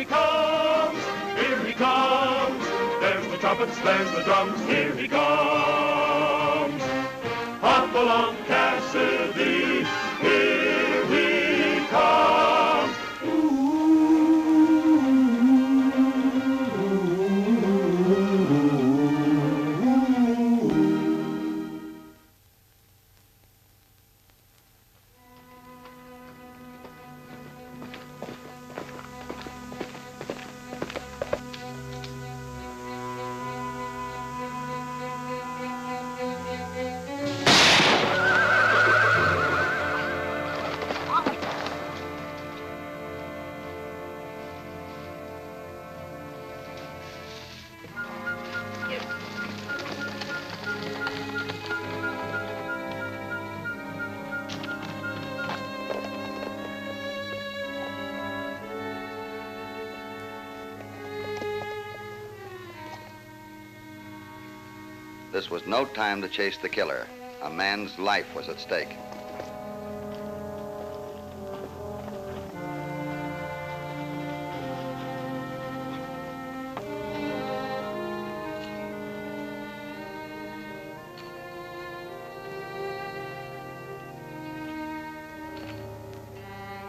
he comes, here he comes. There's the trumpets, there's the drums, here he comes. Hopalong Cassidy, here he comes. This was no time to chase the killer. A man's life was at stake.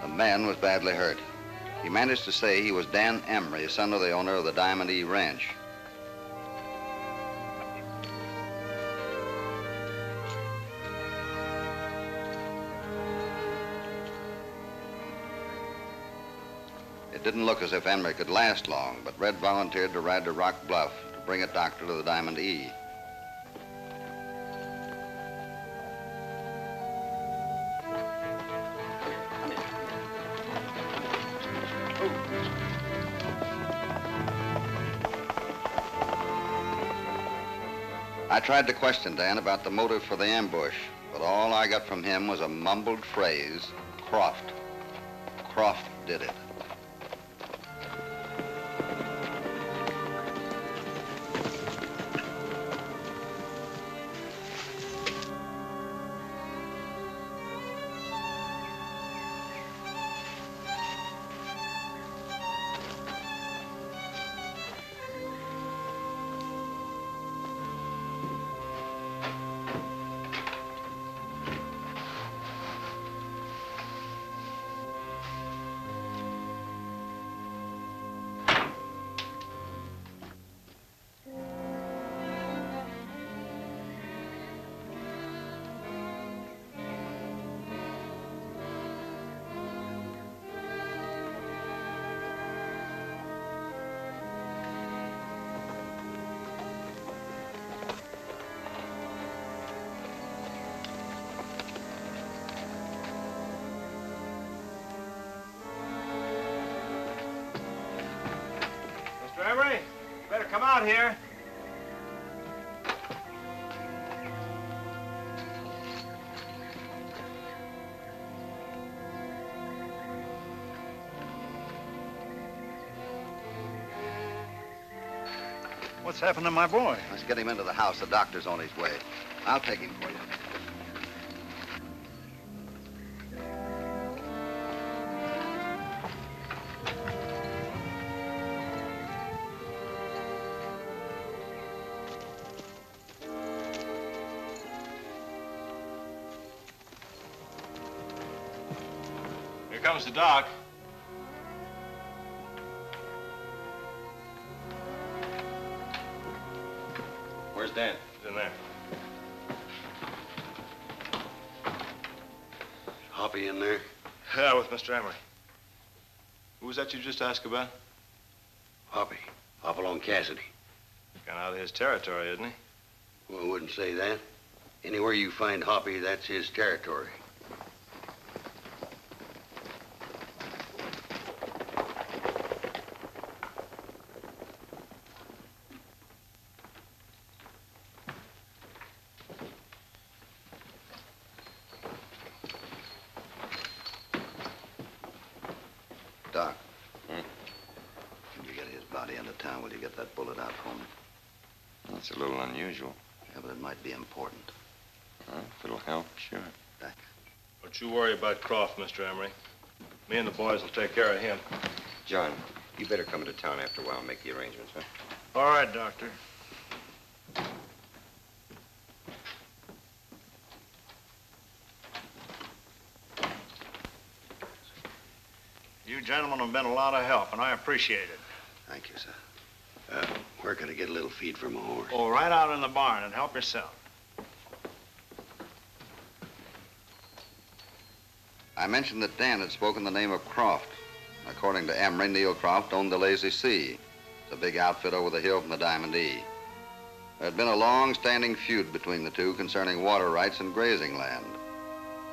The man was badly hurt. He managed to say he was Dan Emery, son of the owner of the Diamond E Ranch. It didn't look as if Emery could last long, but Red volunteered to ride to Rock Bluff to bring a doctor to the Diamond E. I tried to question Dan about the motive for the ambush, but all I got from him was a mumbled phrase, Croft. Croft did it. Emery, better come out here. What's happened to my boy? Let's get him into the house. The doctor's on his way. I'll take him for you. Here comes the doc. Where's Dan? He's in there. Hoppy in there? Yeah, with Mr. Emery. Who was that you just asked about? Hoppy. Hopalong Cassidy. Kind of out of his territory, isn't he? Well, I wouldn't say that. Anywhere you find Hoppy, that's his territory. Doc. When you get his body into town, will you get that bullet out for me? That's a little unusual. Yeah, but it might be important. If it'll help, sure. Thanks. Don't you worry about Croft, Mr. Emery. Me and the boys will take care of him. John, You better come into town after a while and make the arrangements, huh? All right, Doctor. You gentlemen have been a lot of help, and I appreciate it. Thank you, sir. Where can I get a little feed from a horse? Oh, right out in the barn and help yourself. I mentioned that Dan had spoken the name of Croft. According to Emery, Neil Croft owned the Lazy Sea, the big outfit over the hill from the Diamond E. There had been a long-standing feud between the two concerning water rights and grazing land.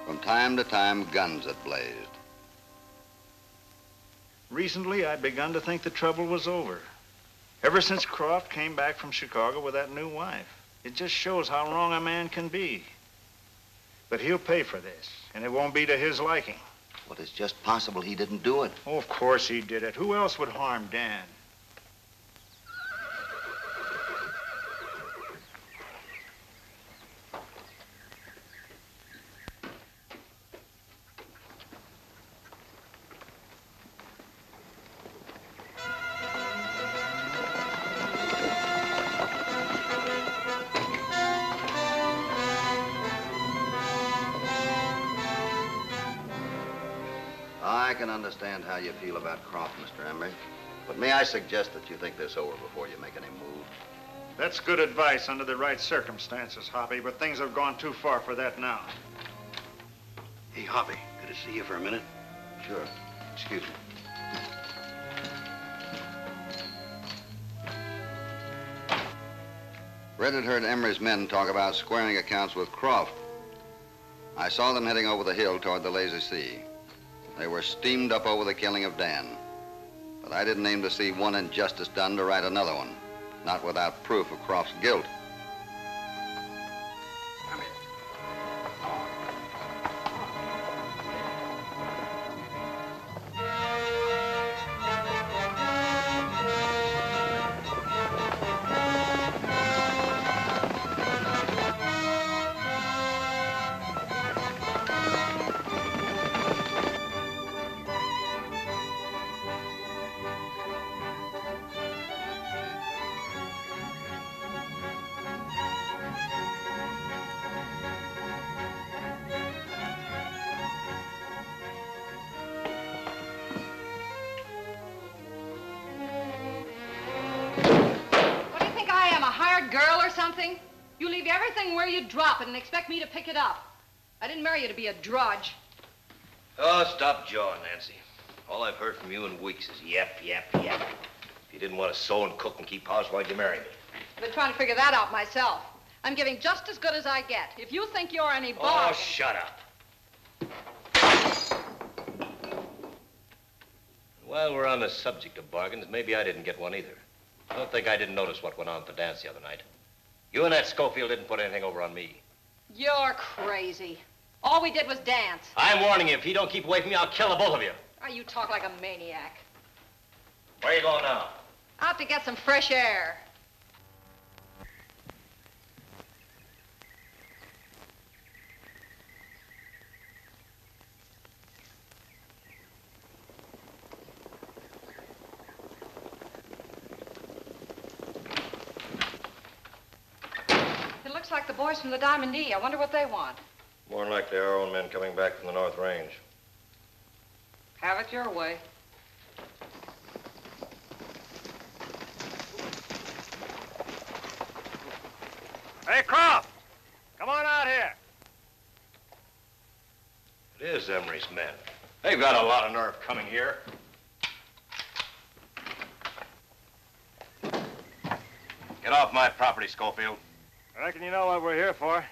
From time to time, guns had blazed. Recently, I'd begun to think the trouble was over. Ever since Croft came back from Chicago with that new wife. It just shows how wrong a man can be. But he'll pay for this, and it won't be to his liking. Well, it's just possible he didn't do it. Oh, of course he did it. Who else would harm Dan? I can understand how you feel about Croft, Mr. Emery. But may I suggest that you think this over before you make any move? That's good advice under the right circumstances, Hoppy, but things have gone too far for that now. Hey, Hoppy, could I see you for a minute? Sure. Excuse me. Red had heard Emery's men talk about squaring accounts with Croft. I saw them heading over the hill toward the Lazy Sea. They were steamed up over the killing of Dan. But I didn't aim to see one injustice done to right another one, not without proof of Croft's guilt. Come here. You leave everything where you drop it and expect me to pick it up. I didn't marry you to be a drudge. Oh, stop jawing, Nancy. All I've heard from you in weeks is yap, yap, yap. If you didn't want to sew and cook and keep house, why'd you marry me? I've been trying to figure that out myself. I'm giving just as good as I get. If you think you're any bargain... Oh, shut up. While we're on the subject of bargains, maybe I didn't get one either. I don't think I didn't notice what went on at the dance the other night. You and that Schofield didn't put anything over on me. You're crazy. All we did was dance. I'm warning you, if he don't keep away from me, I'll kill the both of you. Oh, you talk like a maniac. Where are you going now? Out to get some fresh air. It looks like the boys from the Diamond E. I wonder what they want. More than likely our own men coming back from the North Range. Have it your way. Hey, Croft! Come on out here. It is Emery's men. They've got a lot of nerve coming here. Get off my property, Schofield. I reckon you know what we're here for.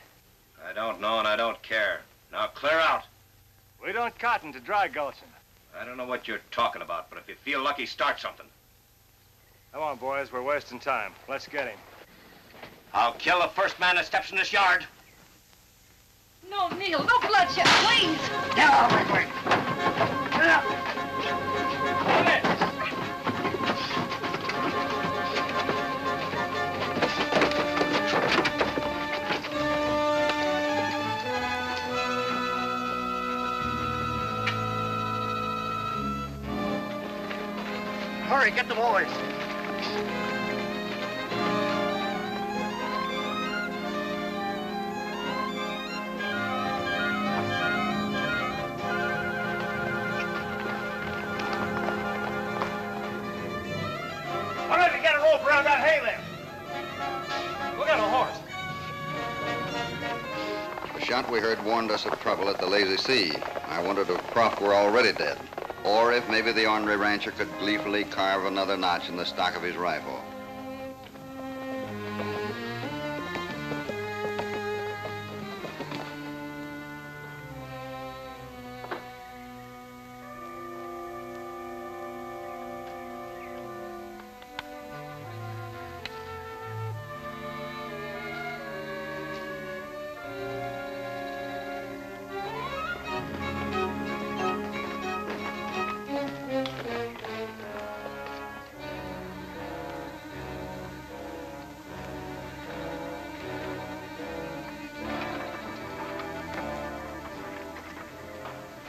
I don't know and I don't care. Now clear out. We don't cotton to dry gulching. I don't know what you're talking about, but if you feel lucky, start something. Come on, boys. We're wasting time. Let's get him. I'll kill the first man that steps in this yard. No, Neil, no bloodshed, please. Get out of my way. Get out. Come in. Hurry, get the boys. All right, we got a rope around that hay lift. Look at a horse. The shot we heard warned us of trouble at the Lazy Sea. I wondered if Croft were already dead, or if maybe the ornery rancher could gleefully carve another notch in the stock of his rifle.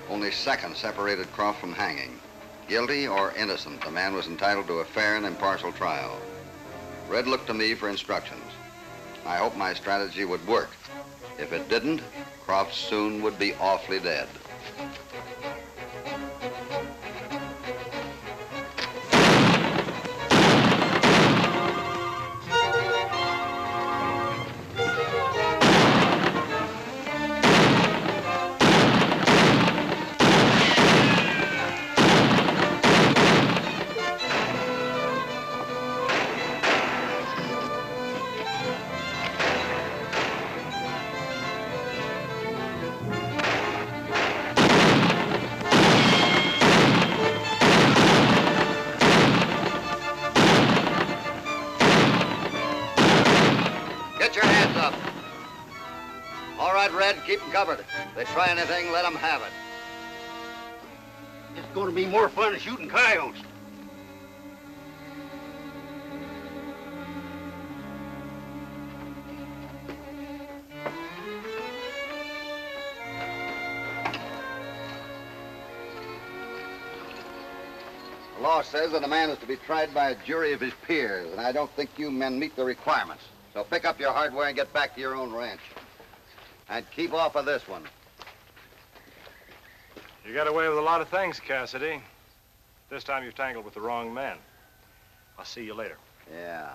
Only seconds separated Croft from hanging. Guilty or innocent, the man was entitled to a fair and impartial trial. Red looked to me for instructions. I hoped my strategy would work. If it didn't, Croft soon would be awfully dead. Red, keep them covered. If they try anything, let them have it. It's going to be more fun than shooting coyotes. The law says that a man is to be tried by a jury of his peers, and I don't think you men meet the requirements. So pick up your hardware and get back to your own ranch. And keep off of this one. You got away with a lot of things, Cassidy. This time you've tangled with the wrong man. I'll see you later. Yeah.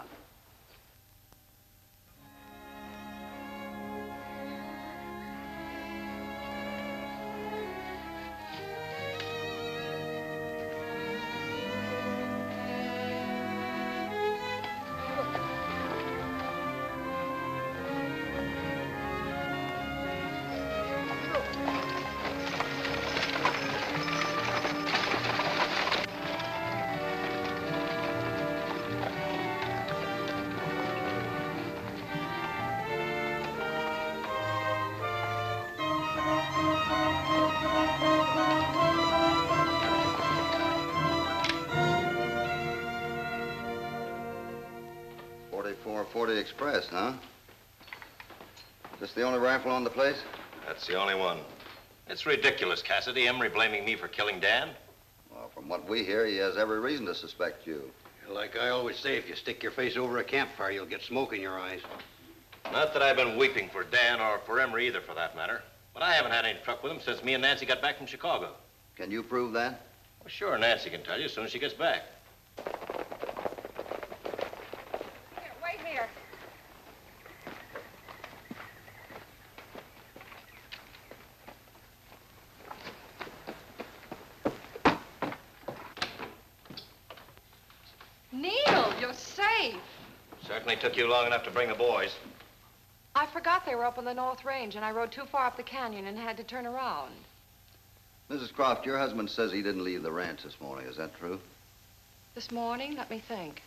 .40 Express, huh? This the only rifle on the place? That's the only one. It's ridiculous, Cassidy. Emery blaming me for killing Dan. Well, from what we hear, he has every reason to suspect you. Like I always say, if you stick your face over a campfire, you'll get smoke in your eyes. Not that I've been weeping for Dan or for Emery either, for that matter. But I haven't had any truck with him since me and Nancy got back from Chicago. Can you prove that? Well, sure, Nancy can tell you as soon as she gets back. Wait here. Neil, you're safe. Certainly took you long enough to bring the boys. I forgot they were up on the North Range, and I rode too far up the canyon and had to turn around. Mrs. Croft, your husband says he didn't leave the ranch this morning. Is that true? This morning? Let me think.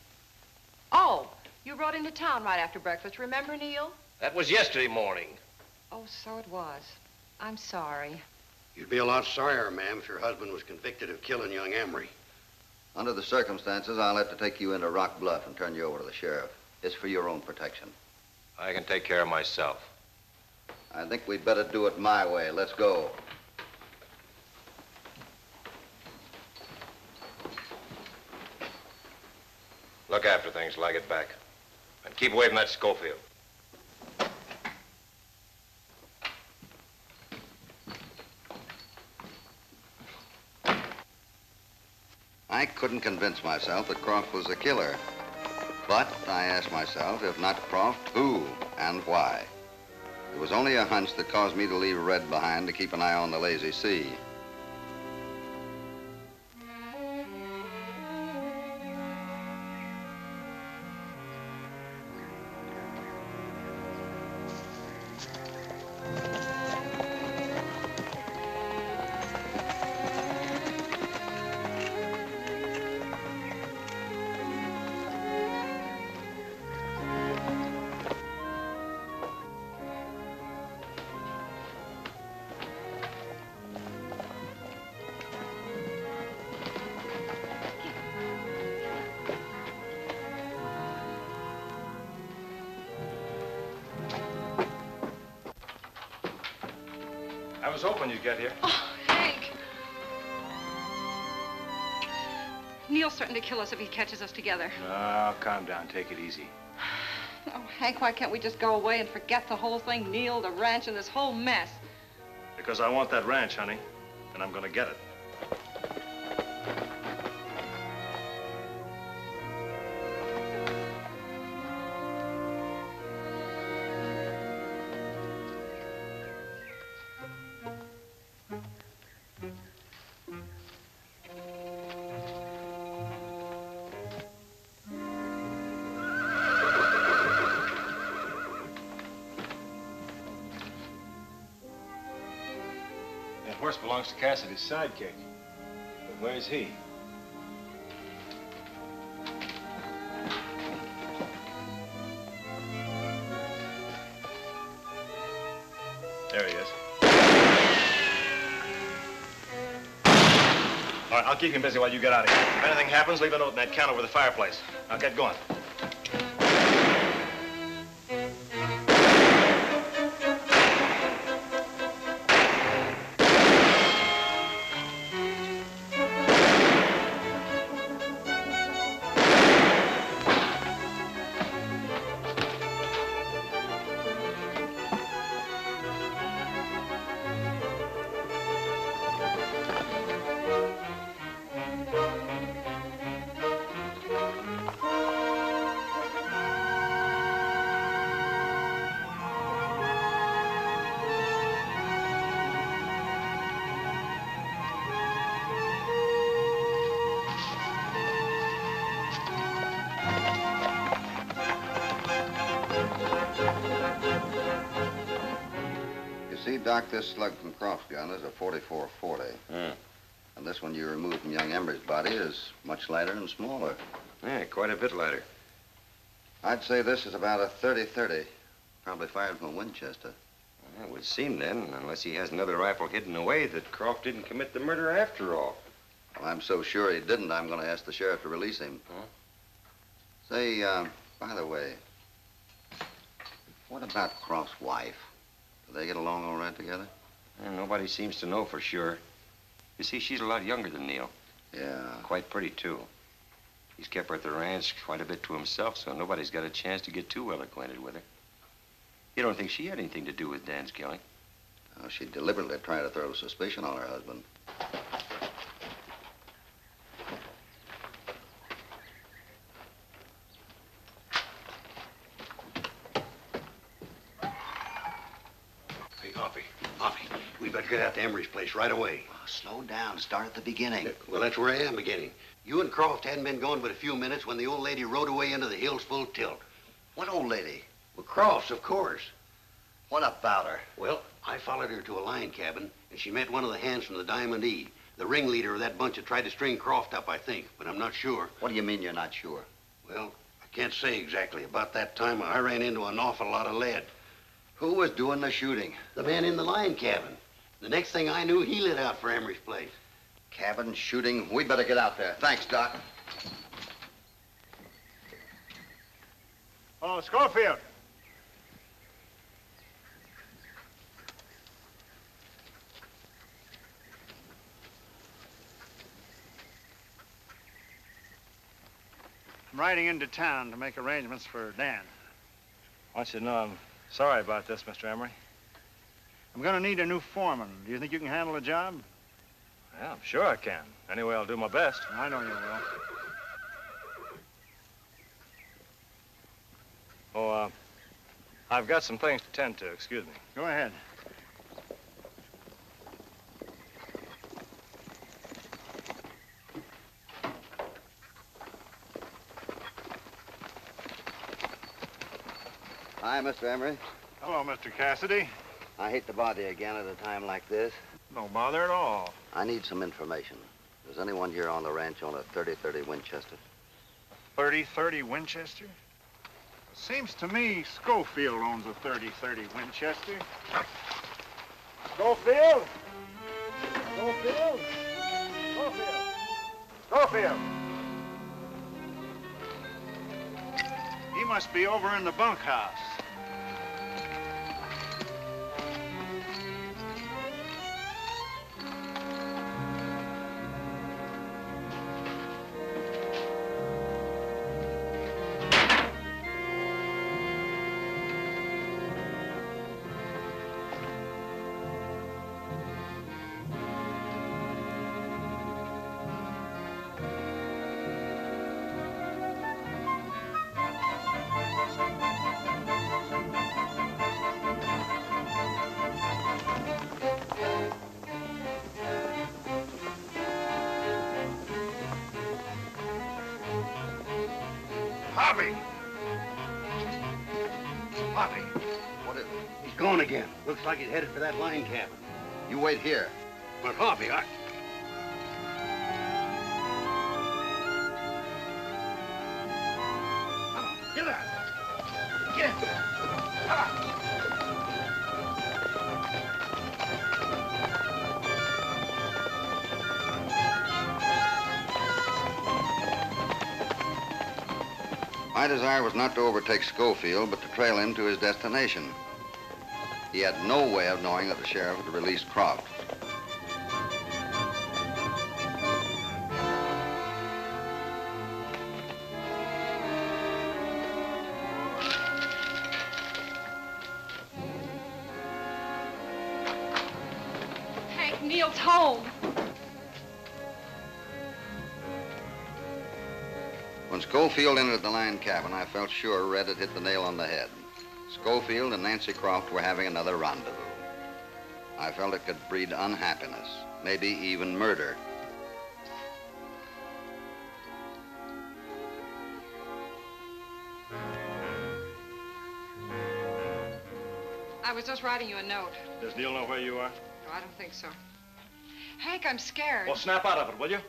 Oh, you rode into town right after breakfast. Remember, Neil? That was yesterday morning. Oh, so it was. I'm sorry. You'd be a lot sorrier, ma'am, if your husband was convicted of killing young Emery. Under the circumstances, I'll have to take you into Rock Bluff and turn you over to the sheriff. It's for your own protection. I can take care of myself. I think we'd better do it my way. Let's go. Look after things till I get back. And keep away from that Schofield. I couldn't convince myself that Croft was the killer. But I asked myself, if not Croft, who and why? It was only a hunch that caused me to leave Red behind to keep an eye on the lazy sea. I was hoping you'd get here. Oh, Hank. Neil's threatened to kill us if he catches us together. Oh, calm down. Take it easy. Oh, Hank, why can't we just go away and forget the whole thing? Neil, the ranch, and this whole mess. Because I want that ranch, honey. And I'm gonna get it. That horse belongs to Cassidy's sidekick. But where's he? There he is. All right, I'll keep him busy while you get out of here. If anything happens, leave a note in that can over the fireplace. I'll get going. See, Doc, this slug from Croft's gun is a 44-40. And this one you removed from young Ember's body is much lighter and smaller. Yeah, quite a bit lighter. I'd say this is about a 30-30. Probably fired from a Winchester. Well, it would seem then, unless he has another rifle hidden away, that Croft didn't commit the murder after all. Well, I'm so sure he didn't, I'm going to ask the sheriff to release him. Say, by the way, what about Croft's wife? Do they get along all right together? And nobody seems to know for sure. You see, she's a lot younger than Neil. Yeah. Quite pretty, too. He's kept her at the ranch quite a bit to himself, so nobody's got a chance to get too well acquainted with her. You don't think she had anything to do with Dan's killing? Oh, she deliberately tried to throw suspicion on her husband. Hey, Hoppy, we better get out to Emery's place right away. Oh, slow down. Start at the beginning. Well, that's where I am beginning. You and Croft hadn't been gone but a few minutes when the old lady rode away into the hills full tilt. What old lady? Well, Croft's, of course. What about her? Well, I followed her to a lion cabin, and she met one of the hands from the Diamond E. The ringleader of that bunch that tried to string Croft up, I think, but I'm not sure. What do you mean you're not sure? Well, I can't say exactly. About that time, I ran into an awful lot of lead. Who was doing the shooting? The man in the lion cabin. The next thing I knew, he lit out for Emery's place. Cabin shooting. We better get out there. Thanks, Doc. Oh, Schofield. I'm riding into town to make arrangements for Dan. I want you to know I'm sorry about this, Mr. Emery. I'm gonna need a new foreman. Do you think you can handle the job? Yeah, I'm sure I can. Anyway, I'll do my best. I know you will. Oh, I've got some things to tend to. Excuse me. Go ahead. Hi, Mr. Emery. Hello, Mr. Cassidy. I hate to bother you again at a time like this. No bother at all. I need some information. Does anyone here on the ranch own a 30-30 Winchester? 30-30 Winchester? Seems to me Schofield owns a 30-30 Winchester. Schofield? Schofield? Schofield? Schofield? He must be over in the bunkhouse. Hoppy! Hoppy! What is it? He's gone again. Looks like he's headed for that line cabin. You wait here. But Hoppy, I... Come on, get out. Get out. My desire was not to overtake Schofield, but to trail him to his destination. He had no way of knowing that the sheriff had released Croft. Hank, Neil's home. When Schofield entered the line cabin, I felt sure Red had hit the nail on the head. Schofield and Nancy Croft were having another rendezvous. I felt it could breed unhappiness, maybe even murder. I was just writing you a note. Does Neil know where you are? No, I don't think so. Hank, I'm scared. Well, snap out of it, will you?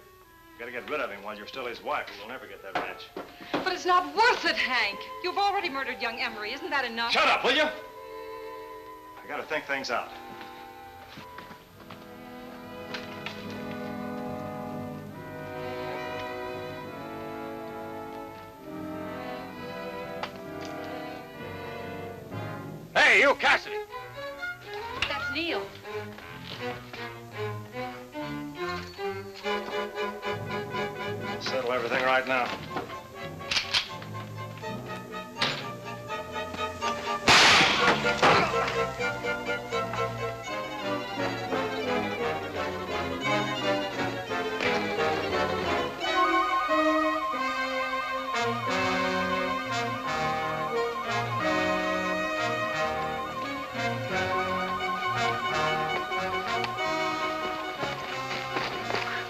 Gotta get rid of him while you're still his wife, or we'll never get that ranch. But it's not worth it, Hank. You've already murdered young Emery. Isn't that enough? Shut up, will you? I gotta think things out. Hey, you, Cassidy! That's Neil. Settle everything right now.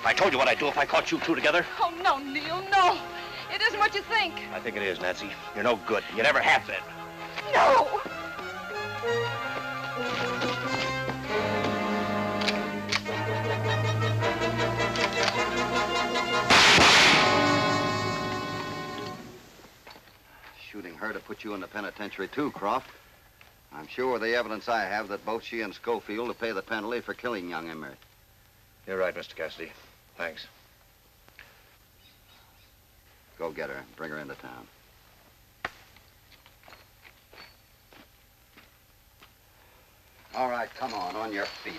I told you what I'd do if I caught you two together. Oh, no, Neil, no. It isn't what you think. I think it is, Nancy. You're no good. You never have been. No! Shooting her to put you in the penitentiary too, Croft. I'm sure with the evidence I have that both she and Schofield will pay the penalty for killing young Emery. You're right, Mr. Cassidy. Thanks. Go get her. Bring her into town. All right, come on your feet.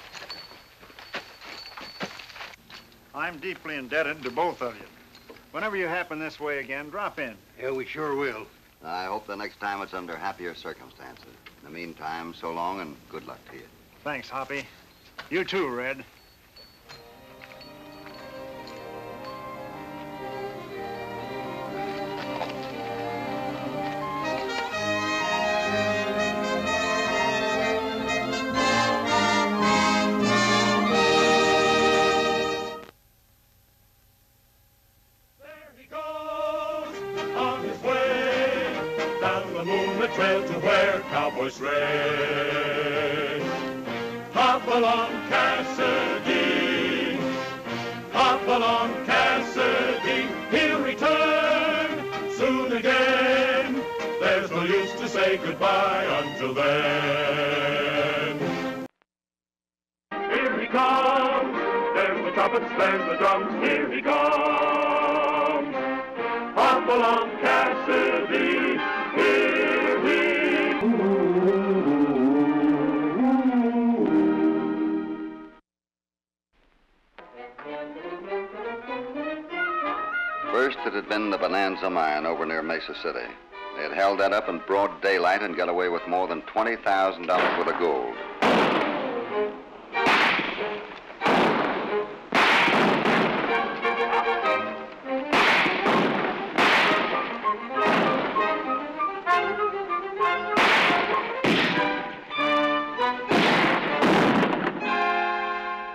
I'm deeply indebted to both of you. Whenever you happen this way again, drop in. Yeah, we sure will. I hope the next time it's under happier circumstances. In the meantime, so long and good luck to you. Thanks, Hoppy. You too, Red. Cowboys race. Hopalong Cassidy, Hopalong Cassidy, he'll return soon again. There's no use to say goodbye until then. Here he comes, there's the trumpets, there's the drums, here he comes. Hopalong Cassidy, here he First, it had been the Bonanza mine over near Mesa City. They had held that up in broad daylight and got away with more than $20,000 worth of gold.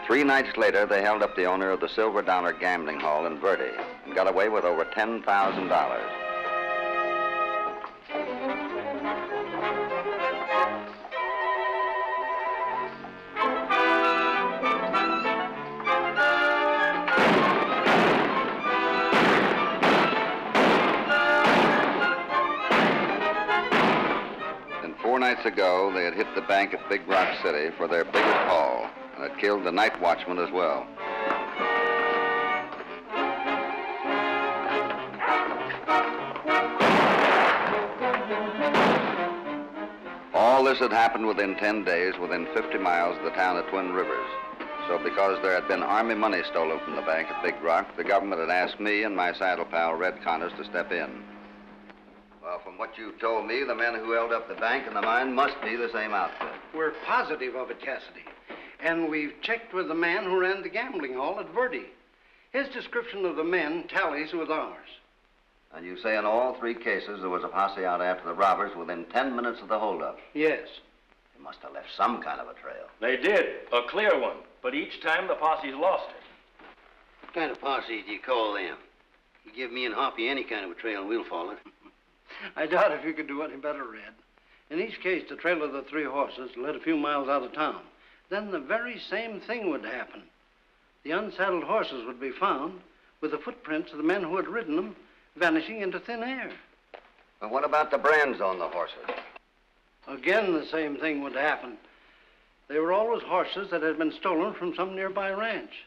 3 nights later, they held up the owner of the Silver Dollar Gambling Hall in Verde and got away with over $10,000. And 4 nights ago, they had hit the bank at Big Rock City for their biggest haul. And it killed the night watchman as well. All this had happened within 10 days, within 50 miles of the town of Twin Rivers. So because there had been Army money stolen from the bank at Big Rock, the government had asked me and my saddle pal, Red Connors, to step in. Well, from what you told me, the men who held up the bank and the mine must be the same outfit. We're positive of it, Cassidy. And we've checked with the man who ran the gambling hall at Verde. His description of the men tallies with ours. And you say in all 3 cases there was a posse out after the robbers within 10 minutes of the holdup? Yes. They must have left some kind of a trail. They did, a clear one. But each time the posse's lost it. What kind of posse do you call them? You give me and Hoppy any kind of a trail and we'll follow it. I doubt if you could do any better, Red. In each case, the trail of the 3 horses led a few miles out of town. Then the very same thing would happen. The unsaddled horses would be found with the footprints of the men who had ridden them vanishing into thin air. But what about the brands on the horses? Again, the same thing would happen. They were always horses that had been stolen from some nearby ranch.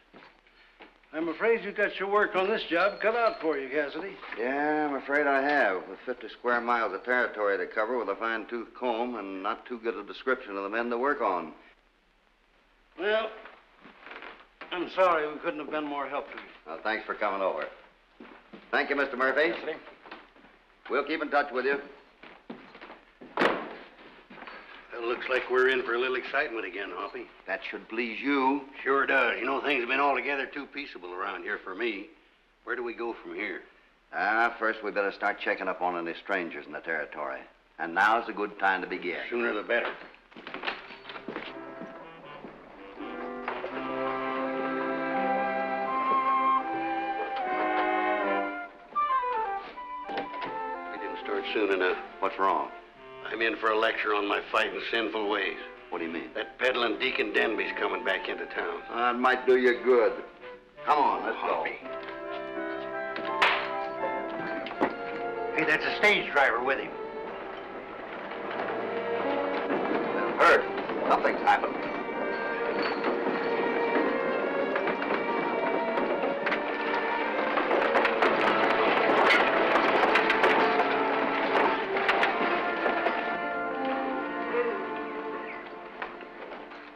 I'm afraid you got your work on this job cut out for you, Cassidy. Yeah, I'm afraid I have. With 50 square miles of territory to cover with a fine-tooth comb and not too good a description of the men to work on. Well, I'm sorry we couldn't have been more help to you. Well, thanks for coming over. Thank you, Mr. Murphy. Cassidy? We'll keep in touch with you. Well, looks like we're in for a little excitement again, Hoppy. That should please you. Sure does. You know, things have been altogether too peaceable around here for me. Where do we go from here? First we better start checking up on any strangers in the territory. And now's a good time to begin. Sooner the better. Soon enough. What's wrong? I'm in for a lecture on my fighting sinful ways. What do you mean? That peddling Deacon Denby's coming back into town. That might do you good. Come on, let's Hoppy. Hey, that's a stage driver with him. go. Hurt. Something's happened.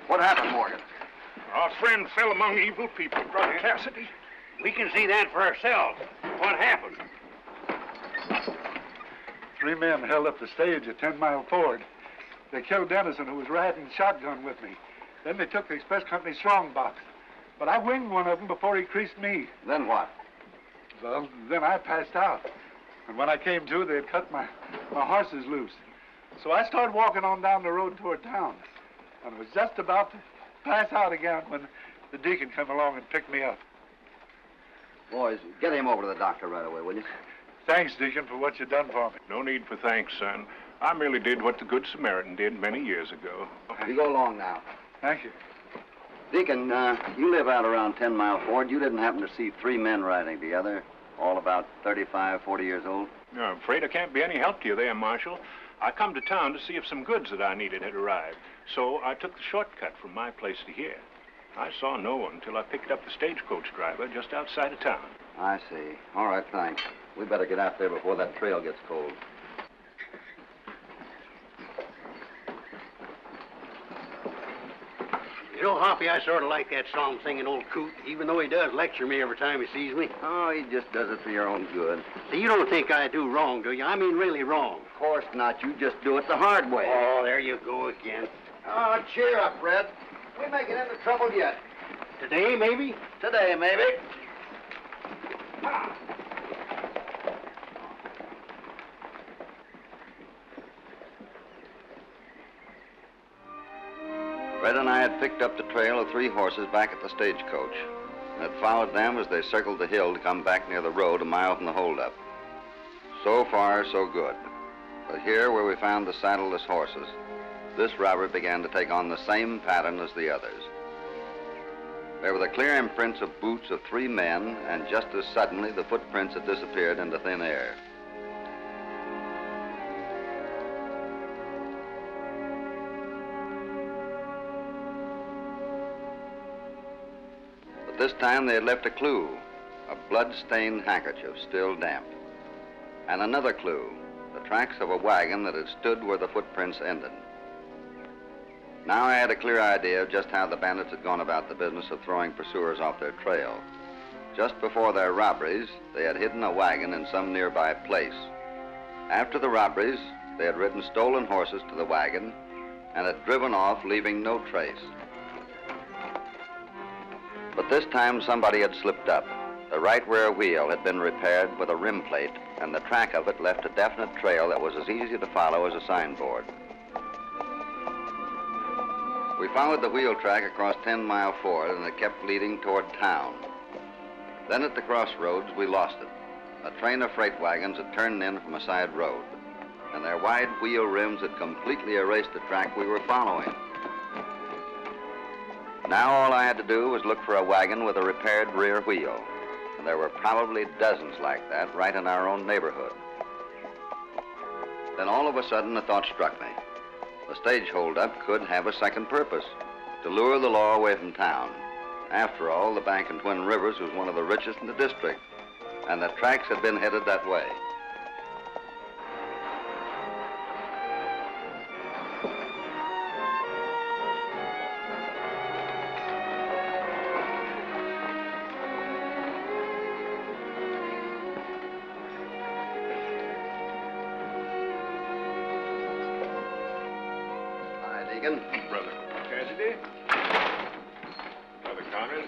What happened, Morgan? Our friend fell among evil people, Brother Cassidy. We can see that for ourselves. What happened? 3 men held up the stage at 10 Mile Ford. They killed Dennison, who was riding shotgun with me. Then they took the express company strongbox. But I winged one of them before he creased me. Then what? Well, then I passed out. And when I came to, they had cut my horses loose. So I started walking on down the road toward town. And I was just about to pass out again when the deacon came along and picked me up. Boys, get him over to the doctor right away, will you? Thanks, Deacon, for what you've done for me. No need for thanks, son. I merely did what the Good Samaritan did many years ago. You go along now. Thank you. Deacon, you live out around 10 Mile Ford. You didn't happen to see 3 men riding together, all about 35, 40 years old? No, I'm afraid I can't be any help to you there, Marshal. I come to town to see if some goods that I needed had arrived. So I took the shortcut from my place to here. I saw no one until I picked up the stagecoach driver just outside of town. I see. All right, thanks. We better get out there before that trail gets cold. You know, Hoppy, I sort of like that song-singing old coot, even though he does lecture me every time he sees me. Oh, he just does it for your own good. See, you don't think I do wrong, do you? I mean really wrong. Of course not. You just do it the hard way. Oh, there you go again. Oh, cheer up, Red. We may get into trouble yet. Today, maybe? Today, maybe. Red and I had picked up the trail of 3 horses back at the stagecoach and had followed them as they circled the hill to come back near the road a mile from the holdup. So far, so good. But here, where we found the saddleless horses, this robbery began to take on the same pattern as the others. There were the clear imprints of boots of 3 men, and just as suddenly, the footprints had disappeared into thin air. But this time, they had left a clue, a blood-stained handkerchief still damp. And another clue, the tracks of a wagon that had stood where the footprints ended. Now I had a clear idea of just how the bandits had gone about the business of throwing pursuers off their trail. Just before their robberies, they had hidden a wagon in some nearby place. After the robberies, they had ridden stolen horses to the wagon and had driven off, leaving no trace. But this time, somebody had slipped up. The right rear wheel had been repaired with a rim plate, and the track of it left a definite trail that was as easy to follow as a signboard. We followed the wheel track across 10 Mile Ford, and it kept leading toward town. Then at the crossroads, we lost it. A train of freight wagons had turned in from a side road, and their wide wheel rims had completely erased the track we were following. Now all I had to do was look for a wagon with a repaired rear wheel, and there were probably dozens like that right in our own neighborhood. Then all of a sudden, a thought struck me. The stage holdup could have a second purpose, to lure the law away from town. After all, the bank in Twin Rivers was one of the richest in the district, and the tracks had been headed that way. Brother Cassidy? Brother Connors?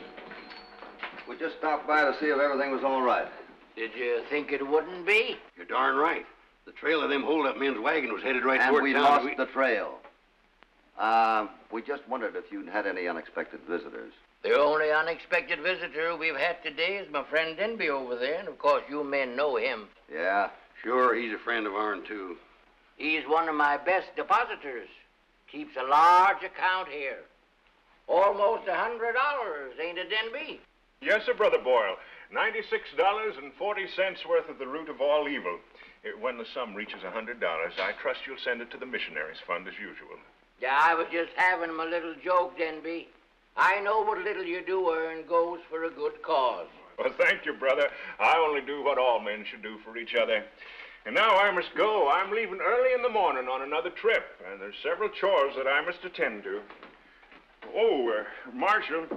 We just stopped by to see if everything was all right. Did you think it wouldn't be? You're darn right. The trail of them hold-up men's wagon was headed right and toward we town. lost the trail. We just wondered if you'd had any unexpected visitors. The only unexpected visitor we've had today is my friend Denby over there, and of course you men know him. Yeah? Sure, he's a friend of ours, too. He's one of my best depositors. Keeps a large account here. Almost $100, ain't it, Denby? Yes, sir, Brother Boyle. $96.40 worth of the root of all evil. When the sum reaches $100, I trust you'll send it to the missionaries' fund as usual. Yeah, I was just having my little joke, Denby. I know what little you do earn goes for a good cause. Well, thank you, brother. I only do what all men should do for each other. And now I must go. I'm leaving early in the morning on another trip, and there's several chores that I must attend to. Oh, Marshal,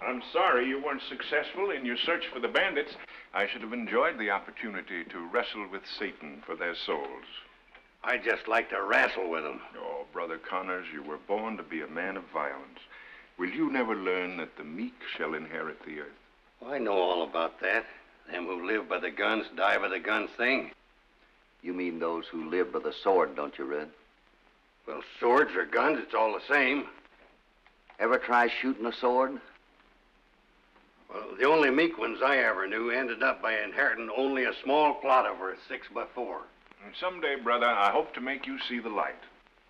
I'm sorry you weren't successful in your search for the bandits. I should have enjoyed the opportunity to wrestle with Satan for their souls. I'd just like to wrestle with them. Oh, Brother Connors, you were born to be a man of violence. Will you never learn that the meek shall inherit the earth? Well, I know all about that. Them who live by the guns die by the guns thing. You mean those who live by the sword, don't you, Red? Well, swords or guns, it's all the same. Ever try shooting a sword? Well, the only meek ones I ever knew ended up by inheriting only a small plot over a 6x4. And someday, brother, I hope to make you see the light.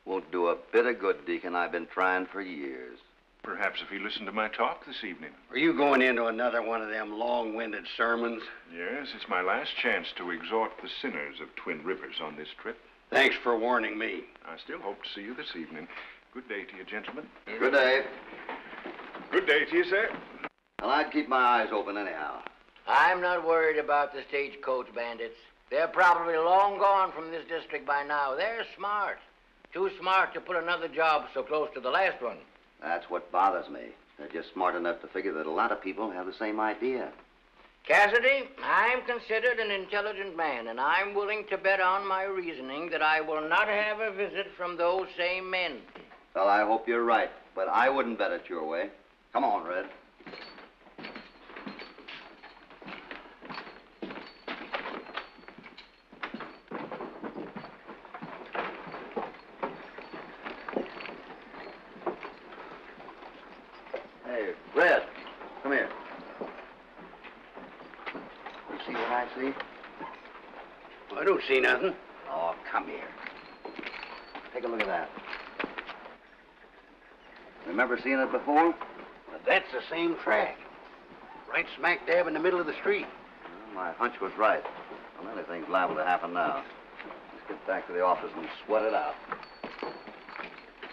Won't do a bit of good, Deacon. I've been trying for years. Perhaps if you listen to my talk this evening. Are you going into another one of them long-winded sermons? Yes, it's my last chance to exhort the sinners of Twin Rivers on this trip. Thanks for warning me. I still hope to see you this evening. Good day to you, gentlemen. Good day. Good day to you, sir. Well, I'd keep my eyes open anyhow. I'm not worried about the stagecoach bandits. They're probably long gone from this district by now. They're smart. Too smart to put another job so close to the last one. That's what bothers me. They're just smart enough to figure that a lot of people have the same idea. Cassidy, I'm considered an intelligent man, and I'm willing to bet on my reasoning that I will not have a visit from those same men. Well, I hope you're right, but I wouldn't bet it your way. Come on, Red. Hey, Red, come here. You see what I see? I don't see nothing. Oh, come here. Take a look at that. Remember seeing it before? But that's the same track. Right smack dab in the middle of the street. Well, my hunch was right. Well, anything's liable to happen now. Let's get back to the office and sweat it out.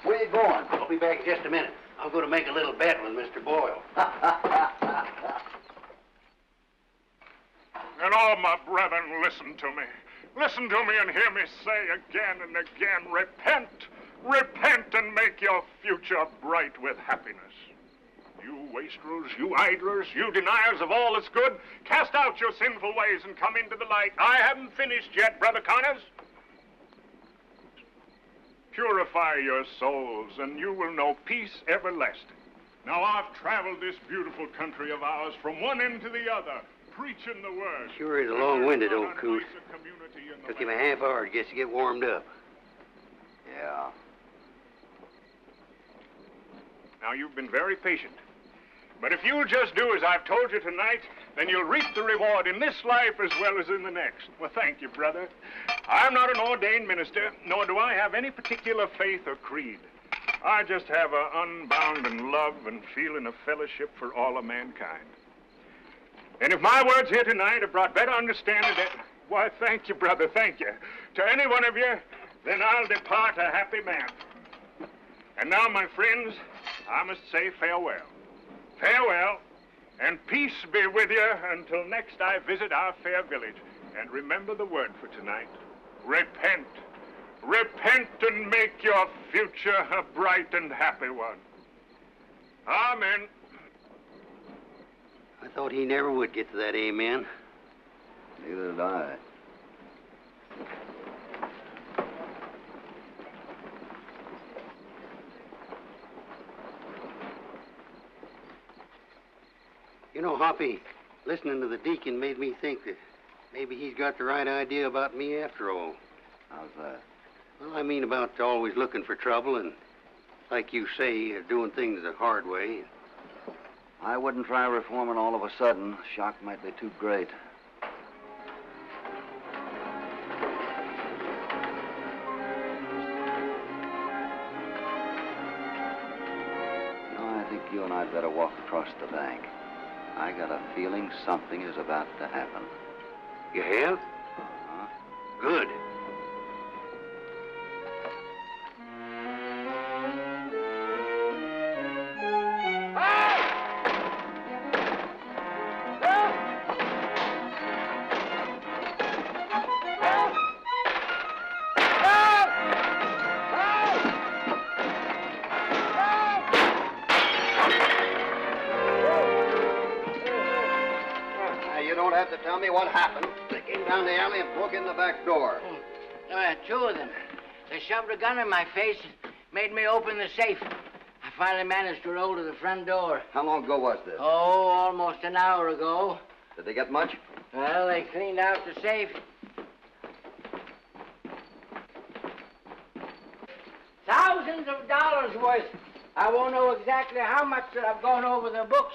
Where you going? I'll be back in just a minute. I'm going to make a little bet with Mr. Boyle. And all my brethren, listen to me. Listen to me and hear me say again and again, repent. Repent and make your future bright with happiness. You wastrels, you idlers, you deniers of all that's good, cast out your sinful ways and come into the light. I haven't finished yet, Brother Connors. Purify your souls, and you will know peace everlasting. Now, I've traveled this beautiful country of ours from one end to the other, preaching the word. Sure is a long-winded old coot. Took him a half hour to get warmed up. Yeah. Now, you've been very patient. But if you'll just do as I've told you tonight, then you'll reap the reward in this life as well as in the next. Well, thank you, brother. I'm not an ordained minister, nor do I have any particular faith or creed. I just have an unbounded love and feeling of fellowship for all of mankind. And if my words here tonight have brought better understanding that, why, thank you, brother, thank you, to any one of you, then I'll depart a happy man. And now, my friends, I must say farewell. Farewell, and peace be with you until next I visit our fair village. And remember the word for tonight. Repent. Repent and make your future a bright and happy one. Amen. I thought he never would get to that amen. Neither did I. You know, Hoppy, listening to the deacon made me think that maybe he's got the right idea about me after all. How's that? Well, I mean about always looking for trouble and, like you say, doing things the hard way. I wouldn't try reforming all of a sudden. The shock might be too great. I think you and I'd better walk across the bank. I got a feeling something is about to happen. You have? Uh-huh. Good. tell me what happened. They came down the alley and broke in the back door. Two of them. They shoved a gun in my face and made me open the safe. I finally managed to roll to the front door. How long ago was this? Oh, almost an hour ago. Did they get much? Well, they cleaned out the safe. Thousands of dollars worth. I won't know exactly how much that I've gone over the books.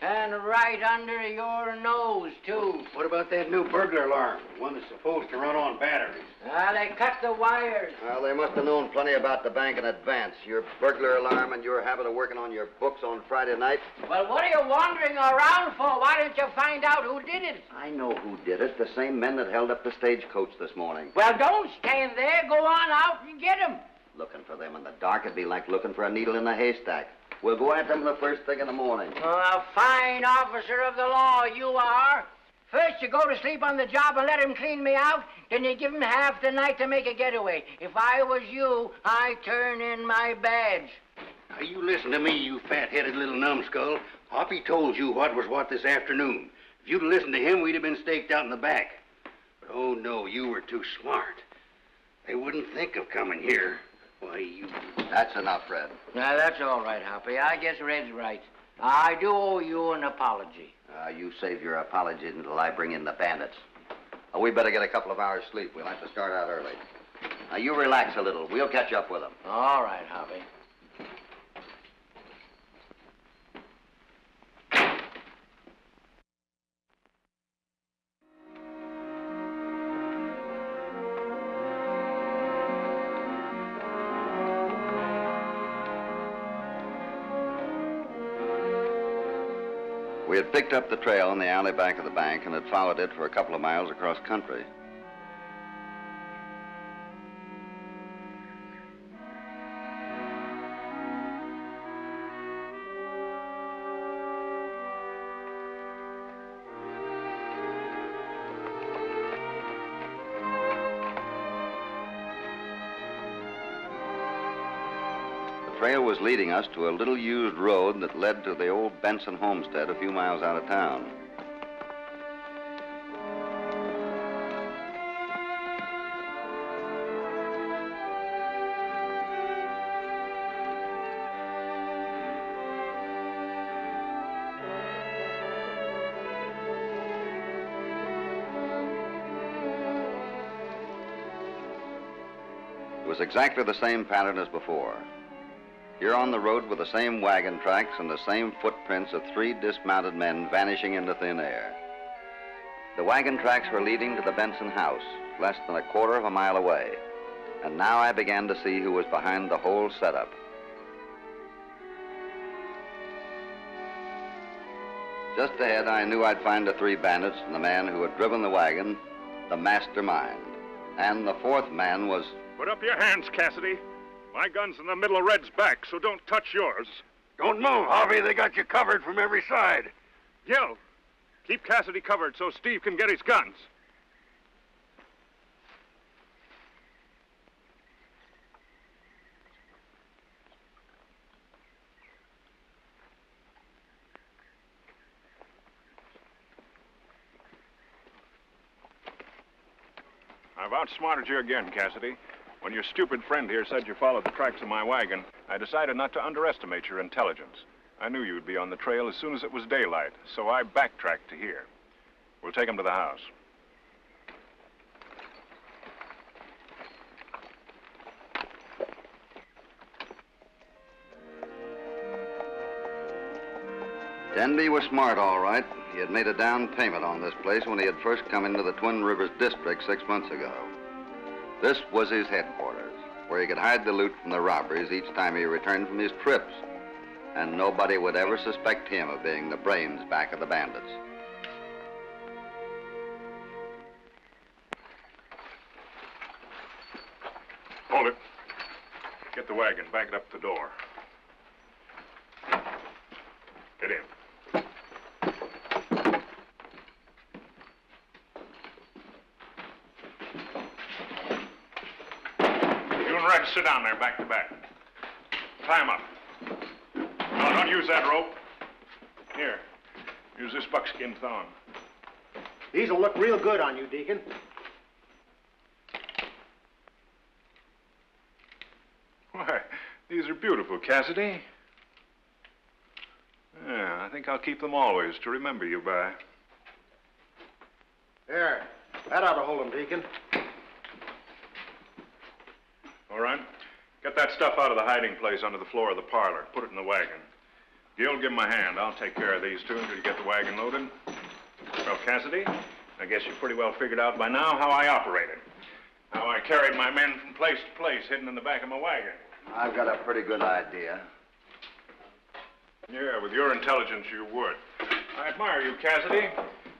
And right under your nose, too. What about that new burglar alarm? One that's supposed to run on batteries. They cut the wires. Well, they must have known plenty about the bank in advance. Your burglar alarm and your habit of working on your books on Friday night. Well, what are you wandering around for? Why didn't you find out who did it? I know who did it. The same men that held up the stagecoach this morning. Well, don't stand there. Go on out and get them. Looking for them in the dark would be like looking for a needle in a haystack. We'll go at them the first thing in the morning. A fine officer of the law you are. First you go to sleep on the job and let him clean me out, then you give him half the night to make a getaway. If I was you, I'd turn in my badge. Now, you listen to me, you fat-headed little numbskull. Hoppy told you what was what this afternoon. If you'd listened to him, we'd have been staked out in the back. But, oh, no, you were too smart. They wouldn't think of coming here. Why, you... That's enough, Red. Now, that's all right, Hoppy. I guess Red's right. I do owe you an apology. You save your apology until I bring in the bandits. We better get a couple of hours' sleep. We'll have to start out early. Now, you relax a little. We'll catch up with them. All right, Hoppy. We had picked up the trail in the alley back of the bank and had followed it for a couple of miles across country. The trail was leading us to a little used road that led to the old Benson homestead a few miles out of town. It was exactly the same pattern as before. Here on the road were the same wagon tracks and the same footprints of 3 dismounted men vanishing into thin air. The wagon tracks were leading to the Benson house, less than a quarter of a mile away. And now I began to see who was behind the whole setup. Just ahead, I knew I'd find the 3 bandits and the man who had driven the wagon, the mastermind. And the 4th man was... Put up your hands, Cassidy. My gun's in the middle of Red's back, so don't touch yours. Don't move, Hoppy. They got you covered from every side. Gil, keep Cassidy covered so Steve can get his guns. I've outsmarted you again, Cassidy. When your stupid friend here said you followed the tracks of my wagon, I decided not to underestimate your intelligence. I knew you'd be on the trail as soon as it was daylight, so I backtracked to here. We'll take him to the house. Denby was smart, all right. He had made a down payment on this place when he had first come into the Twin Rivers district 6 months ago. This was his headquarters, where he could hide the loot from the robberies each time he returned from his trips. And nobody would ever suspect him of being the brains back of the bandits. Hold it. Get the wagon, back it up the door. Get in. You and Red sit down there, back to back. Tie him up. No, don't use that rope. Here, use this buckskin thong. These will look real good on you, Deacon. Why, these are beautiful, Cassidy. Yeah, I think I'll keep them always to remember you by. There. That ought to hold them, Deacon. All right. Get that stuff out of the hiding place under the floor of the parlor. Put it in the wagon. Gil, give him a hand. I'll take care of these two until you get the wagon loaded. Well, Cassidy, I guess you've pretty well figured out by now how I operated. How I carried my men from place to place, hidden in the back of my wagon. I've got a pretty good idea. Yeah, with your intelligence, you would. I admire you, Cassidy.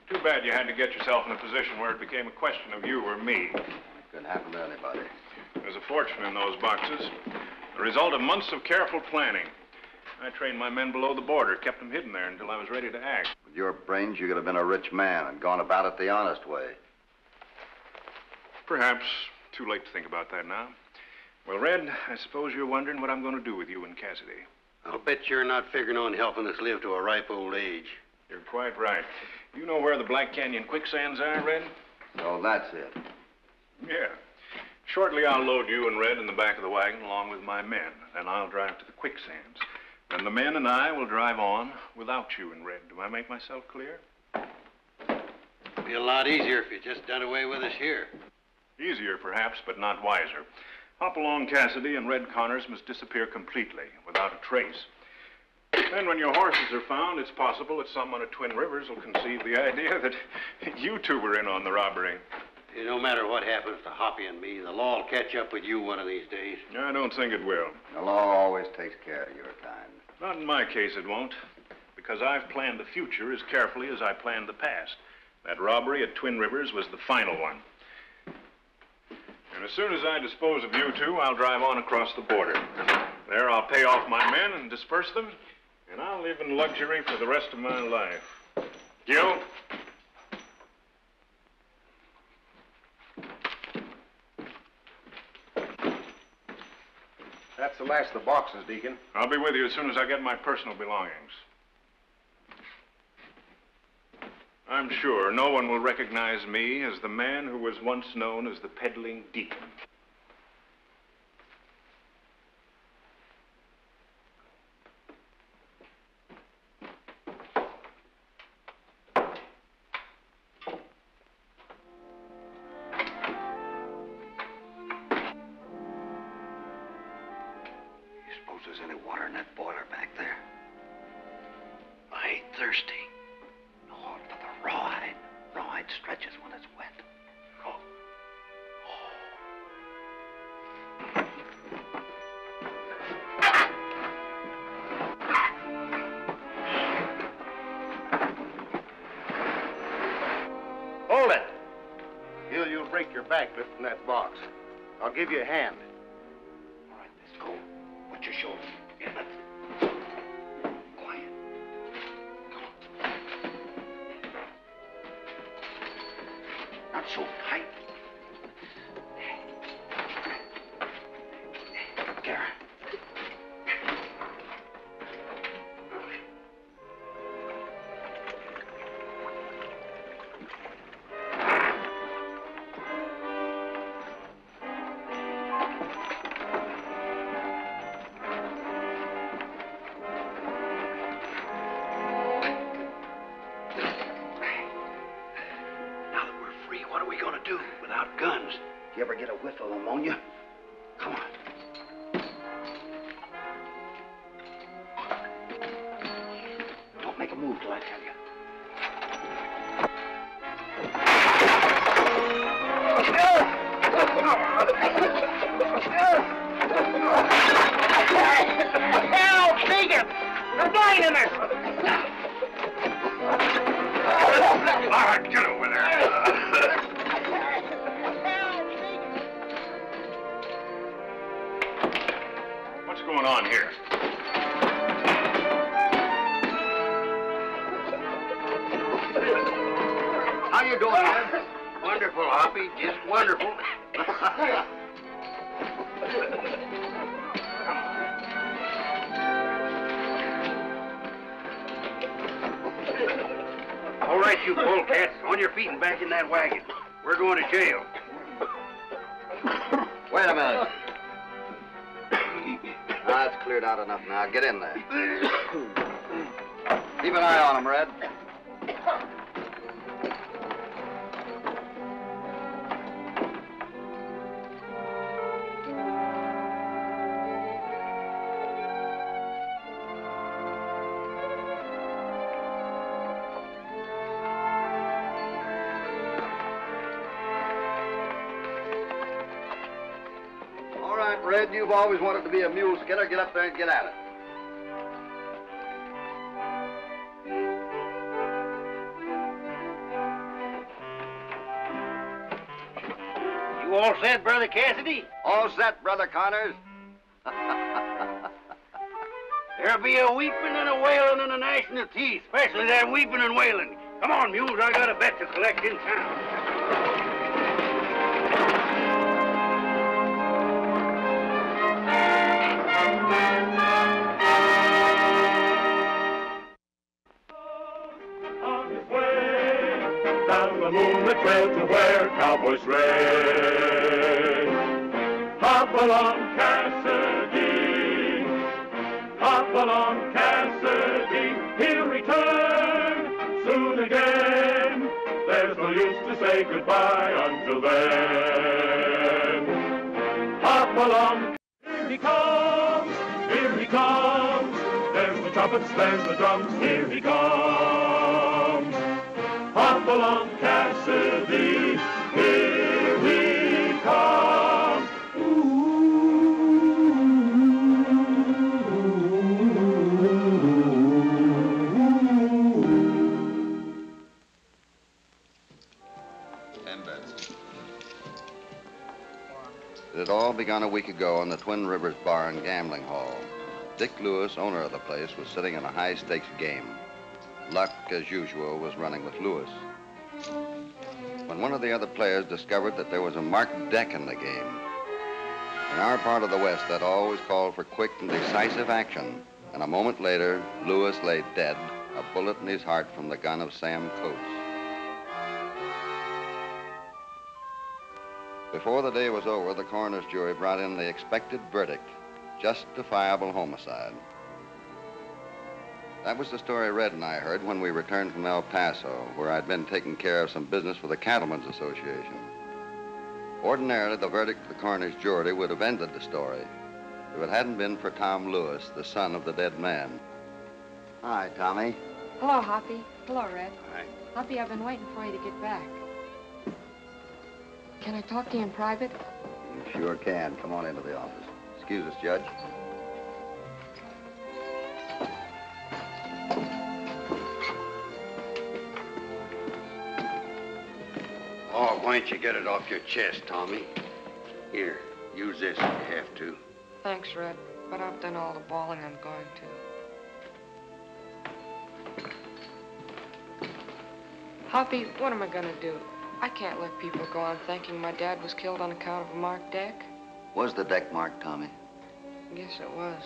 Too bad you had to get yourself in a position where it became a question of you or me. It couldn't happen to anybody. There's a fortune in those boxes. The result of months of careful planning. I trained my men below the border, kept them hidden there until I was ready to act. With your brains, you could have been a rich man and gone about it the honest way. Perhaps too late to think about that now. Well, Red, I suppose you're wondering what I'm going to do with you and Cassidy. I'll bet you're not figuring on helping us live to a ripe old age. You're quite right. You know where the Black Canyon quicksands are, Red? Oh, that's it. Yeah. Shortly, I'll load you and Red in the back of the wagon along with my men. Then I'll drive to the quicksands. Then the men and I will drive on without you and Red. Do I make myself clear? It'd be a lot easier if you just done away with us here. Easier, perhaps, but not wiser. Hopalong Cassidy and Red Connors must disappear completely, without a trace. Then when your horses are found, it's possible that someone at Twin Rivers will conceive the idea that you two were in on the robbery. No matter what happens to Hoppy and me, the law will catch up with you one of these days. I don't think it will. The law always takes care of your kind. Not in my case, it won't. Because I've planned the future as carefully as I planned the past. That robbery at Twin Rivers was the final one. And as soon as I dispose of you two, I'll drive on across the border. There, I'll pay off my men and disperse them, and I'll live in luxury for the rest of my life. Gil? That's the last of the boxes, Deacon. I'll be with you as soon as I get my personal belongings. I'm sure no one will recognize me as the man who was once known as the peddling deacon. You suppose there's any water in that boiler back there? I ain't thirsty. Rawhide stretches when it's wet. Oh. Hold it. You'll break your back lifting that box. I'll give you a hand. All right, let's go. Watch your shoulder. Yeah, that's it. Not so tight. There. You ever get a whiff of ammonia? Come on. Don't make a move till I tell you. Help, Deacon! The dynamite! All right, get over there. What's going on here? How you doing, man? Wonderful, Hoppy. Just wonderful. All right, right, you polecats. On your feet and back in that wagon. We're going to jail. Wait a minute. That's cleared out enough now. Get in there. Keep an eye on him, Red. All right, Red, you've always wanted to be a mule skinner. Get up there and get at it. You all set, Brother Cassidy? All set, Brother Connors. There'll be a weeping and a wailing and a gnashing of teeth, especially that weeping and wailing. Come on, mules, I got a bet to collect in town. On his way down the moonlit trail to where cowboys raid. Hopalong Cassidy, Hopalong Cassidy, he'll return soon again. There's no use to say goodbye until then. Hopalong, here he comes, here he comes. There's the trumpets, there's the drums, here he comes. Hopalong Cassidy, here he comes. It had all begun a week ago in the Twin Rivers Bar and Gambling Hall. Dick Lewis, owner of the place, was sitting in a high-stakes game. Luck, as usual, was running with Lewis. When one of the other players discovered that there was a marked deck in the game. In our part of the West, that always called for quick and decisive action. And a moment later, Lewis lay dead, a bullet in his heart from the gun of Sam Coates. Before the day was over, the coroner's jury brought in the expected verdict, justifiable homicide. That was the story Red and I heard when we returned from El Paso, where I'd been taking care of some business for the Cattlemen's Association. Ordinarily, the verdict of the coroner's jury would have ended the story if it hadn't been for Tom Lewis, the son of the dead man. Hi, Tommy. Hello, Hoppy. Hello, Red. Hi. Hoppy, I've been waiting for you to get back. Can I talk to you in private? You sure can. Come on into the office. Excuse us, Judge. Oh, why don't you get it off your chest, Tommy? Here, use this if you have to. Thanks, Red, but I've done all the bawling I'm going to. Hoppy, what am I gonna do? I can't let people go on thinking my dad was killed on account of a marked deck. Was the deck marked, Tommy? Yes, it was.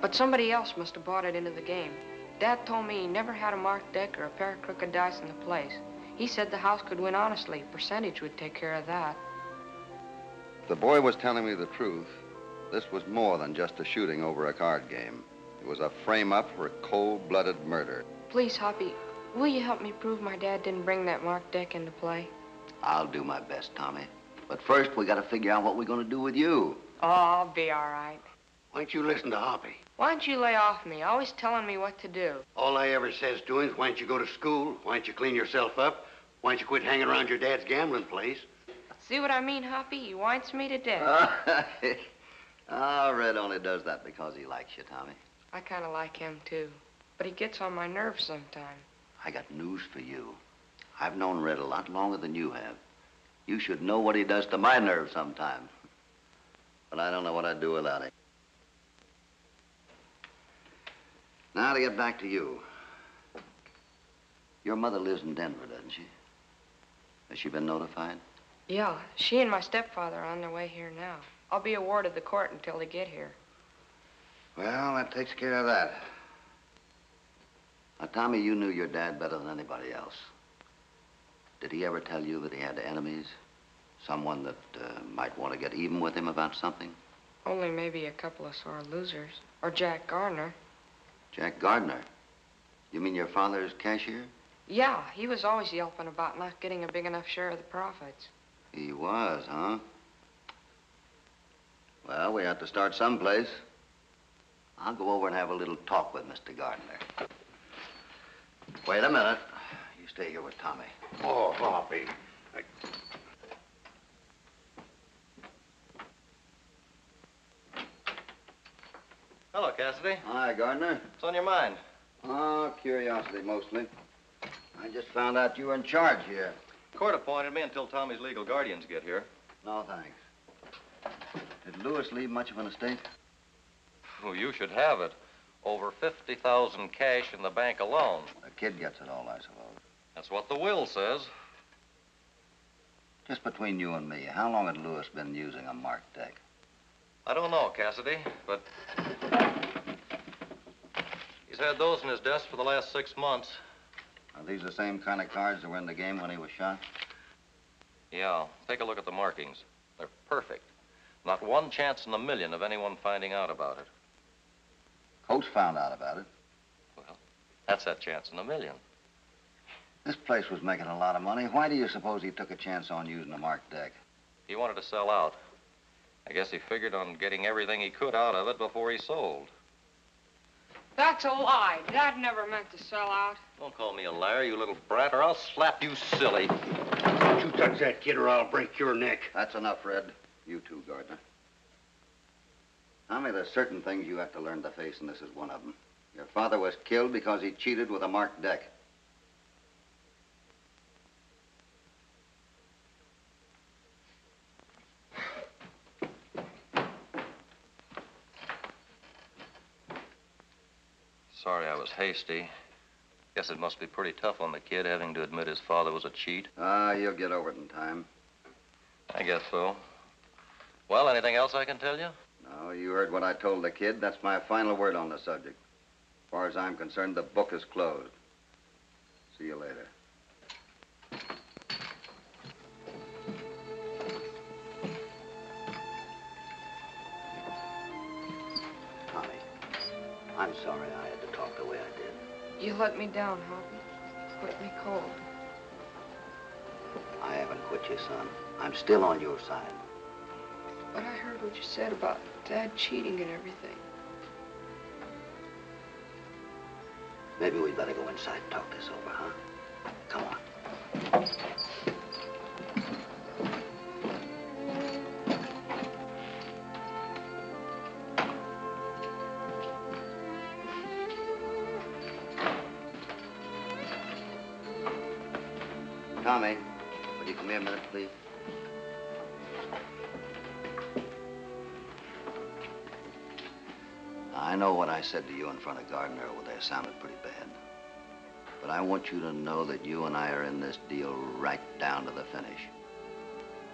But somebody else must have brought it into the game. Dad told me he never had a marked deck or a pair of crooked dice in the place. He said the house could win honestly. Percentage would take care of that. If the boy was telling me the truth, this was more than just a shooting over a card game. It was a frame-up for a cold-blooded murder. Please, Hoppy, will you help me prove my dad didn't bring that marked deck into play? I'll do my best, Tommy. But first, we got to figure out what we're going to do with you. Oh, I'll be all right. Why don't you listen to Hoppy? Why don't you lay off me? Always telling me what to do. All I ever says to him is, why don't you go to school? Why don't you clean yourself up? Why don't you quit hanging around your dad's gambling place? See what I mean, Hoppy? He whines me to death. Red only does that because he likes you, Tommy. I kind of like him, too. But he gets on my nerves sometimes. I got news for you. I've known Red a lot longer than you have. You should know what he does to my nerves sometimes. But I don't know what I'd do without him. Now to get back to you. Your mother lives in Denver, doesn't she? Has she been notified? Yeah, she and my stepfather are on their way here now. I'll be a ward of the court until they get here. Well, that takes care of that. Now, Tommy, you knew your dad better than anybody else. Did he ever tell you that he had enemies? Someone that might want to get even with him about something? Only maybe a couple of sore losers. Or Jack Gardner. Jack Gardner? You mean your father's cashier? Yeah, he was always yelping about not getting a big enough share of the profits. He was, huh? Well, we have to start someplace. I'll go over and have a little talk with Mr. Gardner. Wait a minute. You stay here with Tommy. Oh, Hoppy. Hello, Cassidy. Hi, Gardner. What's on your mind? Oh, curiosity mostly. I just found out you were in charge here. Court appointed me until Tommy's legal guardians get here. No, thanks. Did Lewis leave much of an estate? Oh, you should have it. Over 50,000 cash in the bank alone. The kid gets it all, I suppose. That's what the will says. Just between you and me, how long had Lewis been using a marked deck? I don't know, Cassidy, but he's had those in his desk for the last 6 months. Are these the same kind of cards that were in the game when he was shot? Yeah, take a look at the markings. They're perfect. Not one chance in a million of anyone finding out about it. Coach found out about it. Well, that's that chance in a million. This place was making a lot of money. Why do you suppose he took a chance on using a marked deck? He wanted to sell out. I guess he figured on getting everything he could out of it before he sold. That's a lie. Dad never meant to sell out. Don't call me a liar, you little brat, or I'll slap you silly. Don't you touch that kid or I'll break your neck. That's enough, Red. You too, Gardner. Tommy, there's certain things you have to learn to face, and this is one of them. Your father was killed because he cheated with a marked deck. Sorry I was hasty. Guess it must be pretty tough on the kid having to admit his father was a cheat. Ah, you'll get over it in time. I guess so. Well, anything else I can tell you? No, you heard what I told the kid. That's my final word on the subject. As far as I'm concerned, the book is closed. See you later. Tommy, I'm sorry I had to talk the way I did. You let me down, Hoppy. Quit me cold. I haven't quit you, son. I'm still on your side. But I heard what you said about Dad cheating and everything. Maybe we'd better go inside and talk this over, huh? Come on. Tommy, would you come here a minute, please? I know what I said to you in front of Gardner over there sounded pretty bad. But I want you to know that you and I are in this deal right down to the finish.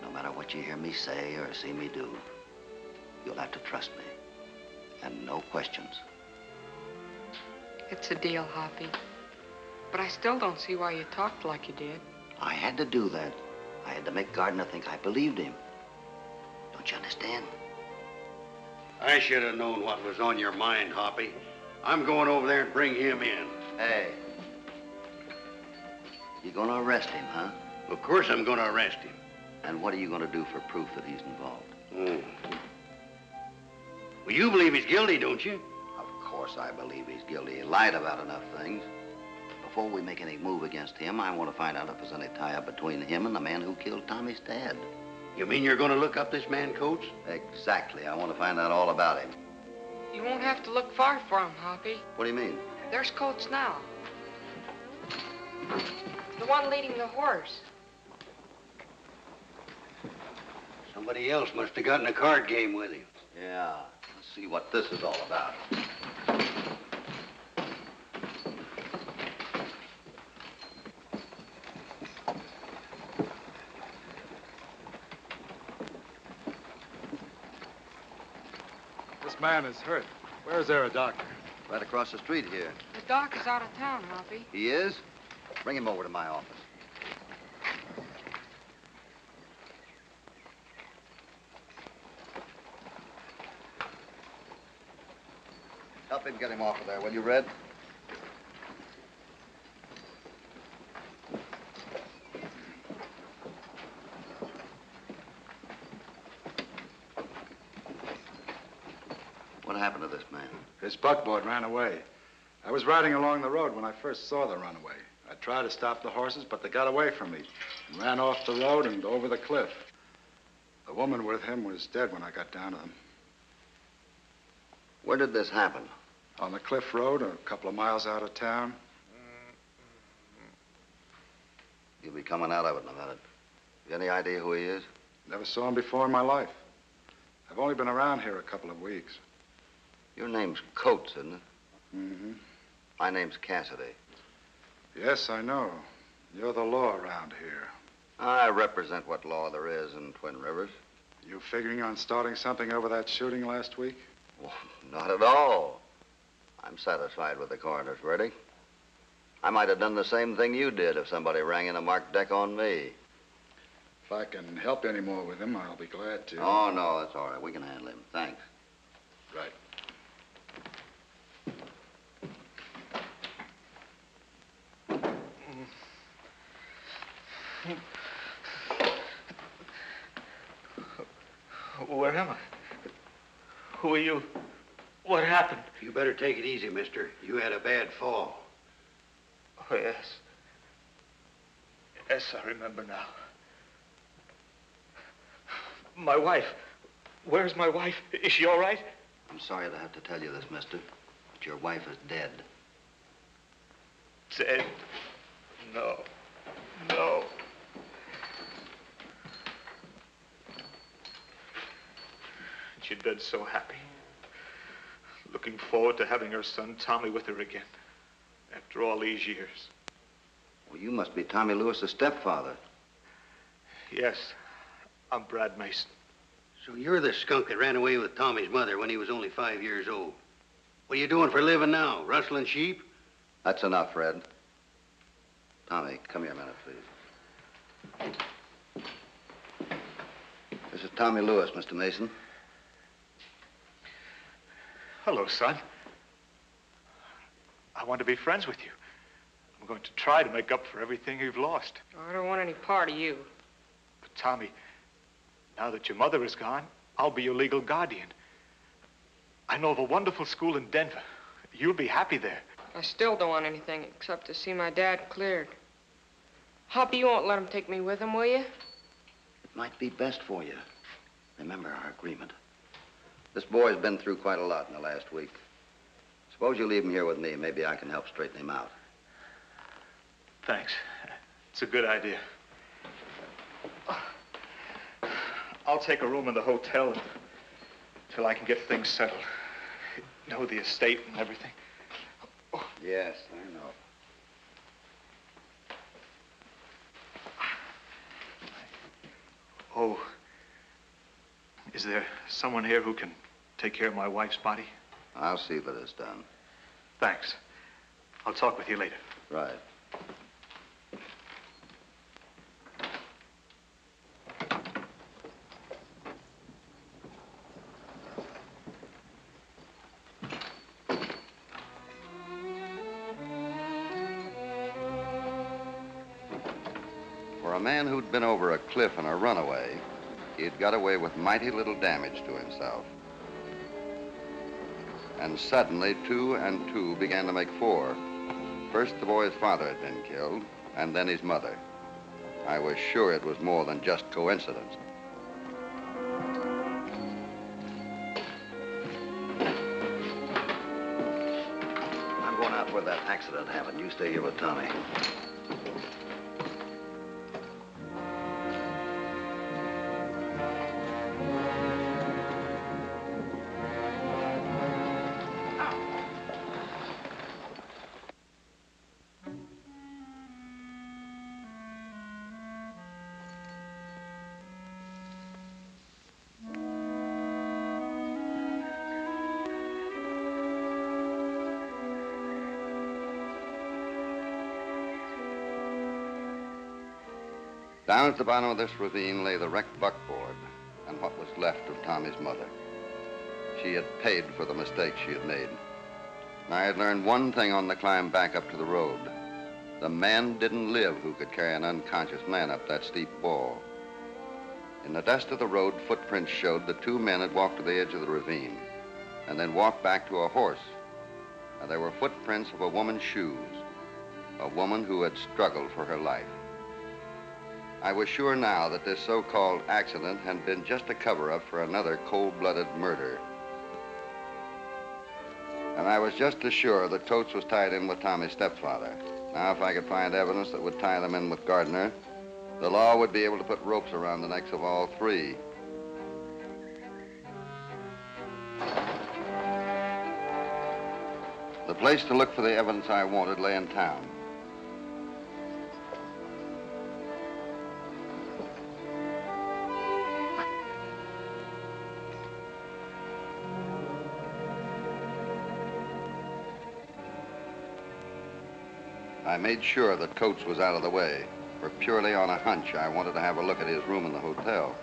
No matter what you hear me say or see me do, you'll have to trust me. And no questions. It's a deal, Hoppy. But I still don't see why you talked like you did. I had to do that. I had to make Gardner think I believed him. Don't you understand? I should have known what was on your mind, Hoppy. I'm going over there and bring him in. Hey. You gonna arrest him, huh? Of course I'm gonna arrest him. And what are you gonna do for proof that he's involved? Oh. Well, you believe he's guilty, don't you? Of course I believe he's guilty. He lied about enough things. Before we make any move against him, I want to find out if there's any tie-up between him and the man who killed Tommy's dad. You mean you're gonna look up this man, Coates? Exactly. I want to find out all about him. You won't have to look far for him, Hoppy. What do you mean? There's Coates now. The one leading the horse. Somebody else must have gotten a card game with him. Yeah. Let's see what this is all about. This man is hurt. Where is there a doctor? Right across the street here. The doc is out of town, Hoppy. He is? Bring him over to my office. Help him get him off of there, will you, Red? What happened to this man? His buckboard ran away. I was riding along the road when I first saw the runaway. I tried to stop the horses, but they got away from me and ran off the road and over the cliff. The woman with him was dead when I got down to them. Where did this happen? On the cliff road, a couple of miles out of town. He'll be coming out of it in a minute. You any idea who he is? Never saw him before in my life. I've only been around here a couple of weeks. Your name's Coates, isn't it? Mm-hmm. My name's Cassidy. Yes, I know. You're the law around here. I represent what law there is in Twin Rivers. You figuring on starting something over that shooting last week? Well, not at all. I'm satisfied with the coroner's verdict. I might have done the same thing you did if somebody rang in a marked deck on me. If I can help you any more with him, I'll be glad to. Oh, no, that's all right. We can handle him. Thanks. Right. Where am I? Who are you? What happened? You better take it easy, mister. You had a bad fall. Oh, yes. Yes, I remember now. My wife. Where's my wife? Is she all right? I'm sorry to have to tell you this, mister, but your wife is dead. Dead? No. No. She'd been so happy. Looking forward to having her son Tommy with her again. After all these years. Well, you must be Tommy Lewis's stepfather. Yes. I'm Brad Mason. So you're the skunk that ran away with Tommy's mother when he was only 5 years old. What are you doing for a living now? Rustling sheep? That's enough, Fred. Tommy, come here a minute, please. This is Tommy Lewis, Mr. Mason. Hello, son. I want to be friends with you. I'm going to try to make up for everything you've lost. I don't want any part of you. But, Tommy, now that your mother is gone, I'll be your legal guardian. I know of a wonderful school in Denver. You'll be happy there. I still don't want anything except to see my dad cleared. Hoppy, you won't let him take me with him, will you? It might be best for you. Remember our agreement. This boy's been through quite a lot in the last week. Suppose you leave him here with me. Maybe I can help straighten him out. Thanks. It's a good idea. I'll take a room in the hotel until I can get things settled. You know, the estate and everything. Yes, I know. Oh, is there someone here who can take care of my wife's body? I'll see that it's done. Thanks. I'll talk with you later. Right. For a man who'd been over a cliff in a runaway, he'd got away with mighty little damage to himself. And suddenly, 2 and 2 began to make 4. First, the boy's father had been killed, and then his mother. I was sure it was more than just coincidence. I'm going out where that accident happened. You stay here with Tommy. Down at the bottom of this ravine lay the wrecked buckboard and what was left of Tommy's mother. She had paid for the mistake she had made. I had learned one thing on the climb back up to the road. The man didn't live who could carry an unconscious man up that steep wall. In the dust of the road, footprints showed that two men had walked to the edge of the ravine and then walked back to a horse. And there were footprints of a woman's shoes, a woman who had struggled for her life. I was sure now that this so-called accident had been just a cover-up for another cold-blooded murder. And I was just as sure that Coates was tied in with Tommy's stepfather. Now, if I could find evidence that would tie them in with Gardner, the law would be able to put ropes around the necks of all three. The place to look for the evidence I wanted lay in town. I made sure that Coates was out of the way, for purely on a hunch, I wanted to have a look at his room in the hotel.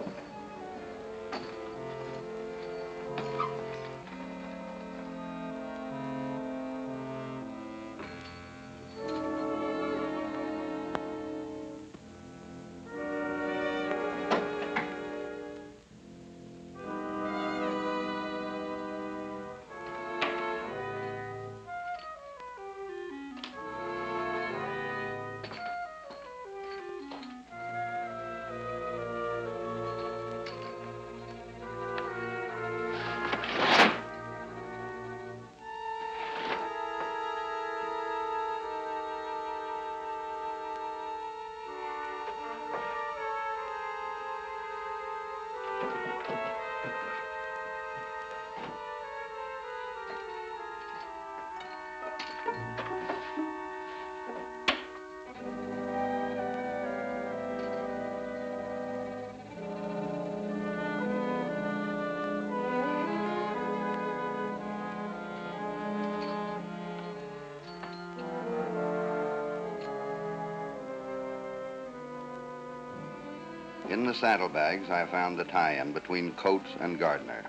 In the saddlebags, I found the tie-in between Coates and Gardner.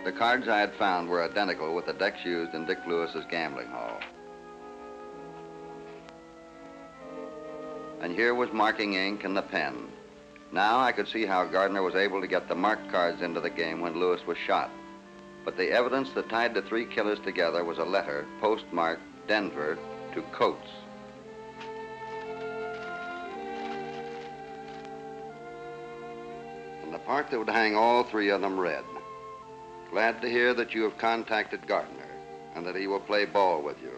The cards I had found were identical with the decks used in Dick Lewis's gambling hall. And here was marking ink and the pen. Now I could see how Gardner was able to get the marked cards into the game when Lewis was shot. But the evidence that tied the three killers together was a letter postmarked Denver to Coates. And the part that would hang all three of them read, "Glad to hear that you have contacted Gardner and that he will play ball with you.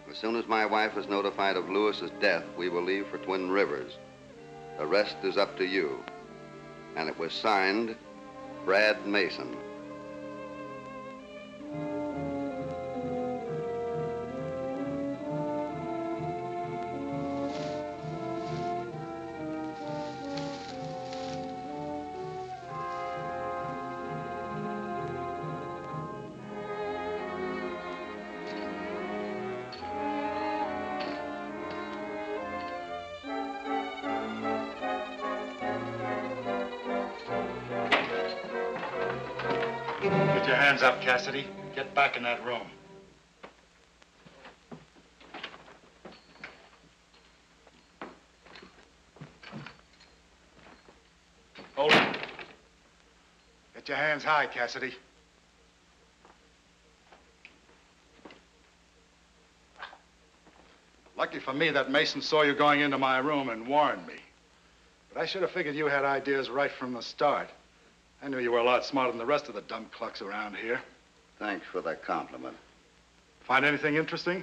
As soon as my wife is notified of Lewis's death, we will leave for Twin Rivers. The rest is up to you." And it was signed, Brad Mason. Get your hands up, Cassidy. Get back in that room. Hold it. Get your hands high, Cassidy. Lucky for me that Mason saw you going into my room and warned me. But I should have figured you had ideas right from the start. I knew you were a lot smarter than the rest of the dumb clucks around here. Thanks for that compliment. Find anything interesting?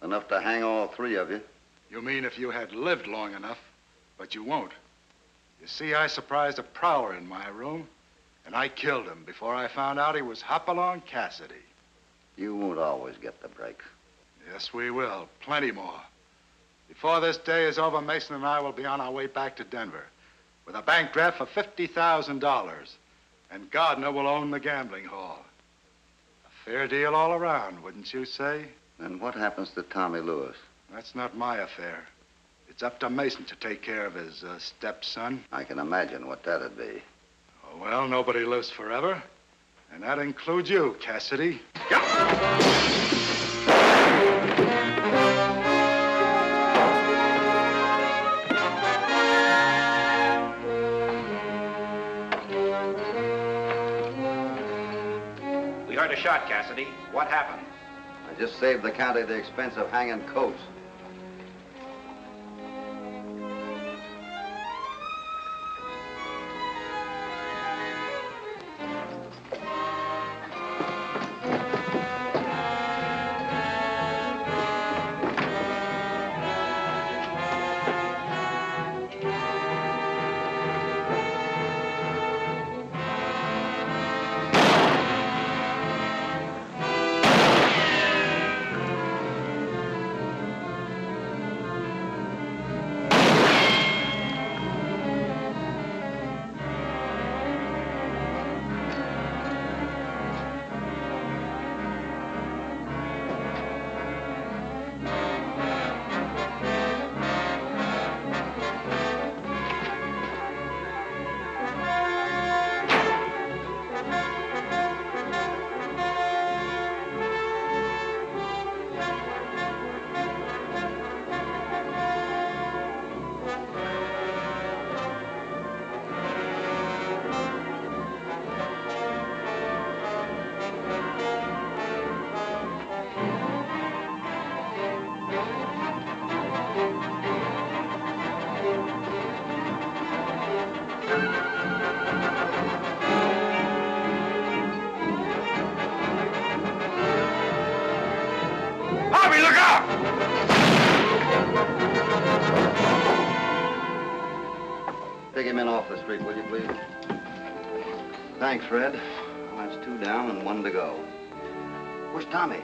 Enough to hang all three of you. You mean if you had lived long enough, but you won't. You see, I surprised a prowler in my room, and I killed him before I found out he was Hopalong Cassidy. You won't always get the breaks. Yes, we will. Plenty more. Before this day is over, Mason and I will be on our way back to Denver. with a bank draft for $50,000. And Gardner will own the gambling hall. A fair deal all around, wouldn't you say? And what happens to Tommy Lewis? That's not my affair. It's up to Mason to take care of his stepson. I can imagine what that'd be. Oh, well, nobody lives forever. And that includes you, Cassidy. We heard a shot, Cassidy. What happened? I just saved the county the expense of hanging coats. Take him in off the street, will you, please? Thanks, Fred. Well, that's 2 down and 1 to go. Where's Tommy?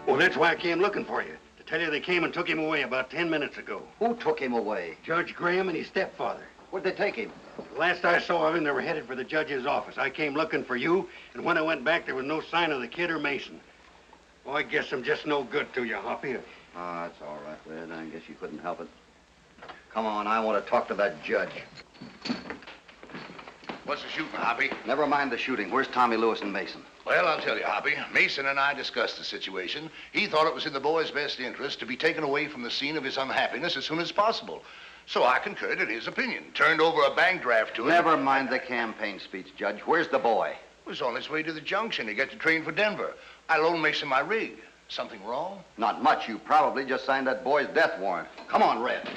Well, that's why I came looking for you. To tell you they came and took him away about 10 minutes ago. Who took him away? Judge Graham and his stepfather. Where'd they take him? Last I saw of him, they were headed for the judge's office. I came looking for you, and when I went back, there was no sign of the kid or Mason. Well, I guess I'm just no good to you, Hoppy. Oh, that's all right, Red. I guess you couldn't help it. Come on, I want to talk to that judge. What's the shooting, Hoppy? Never mind the shooting. Where's Tommy Lewis and Mason? Well, I'll tell you, Hoppy. Mason and I discussed the situation. He thought it was in the boy's best interest to be taken away from the scene of his unhappiness as soon as possible. So I concurred in his opinion. Turned over a bank draft to him. Never mind the campaign speech, Judge. Where's the boy? He was on his way to the junction to get the train for Denver. I loaned Mason my rig. Something wrong? Not much. You probably just signed that boy's death warrant. Come on, Red.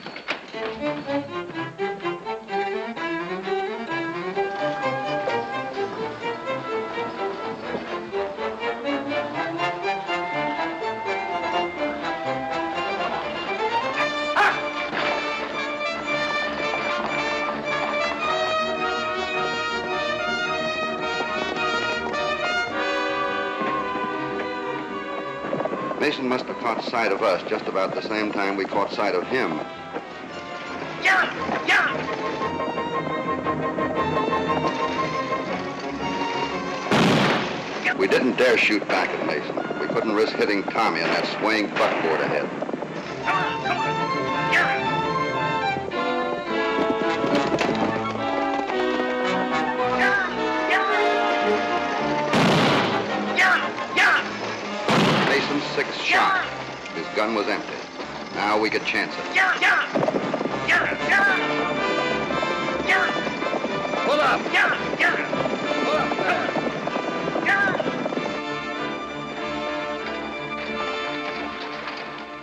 Mason must have caught sight of us just about the same time we caught sight of him. We didn't dare shoot back at Mason. We couldn't risk hitting Tommy on that swaying buckboard ahead. Mason's 6th shot. His gun was empty. Now we could chance it. Pull up!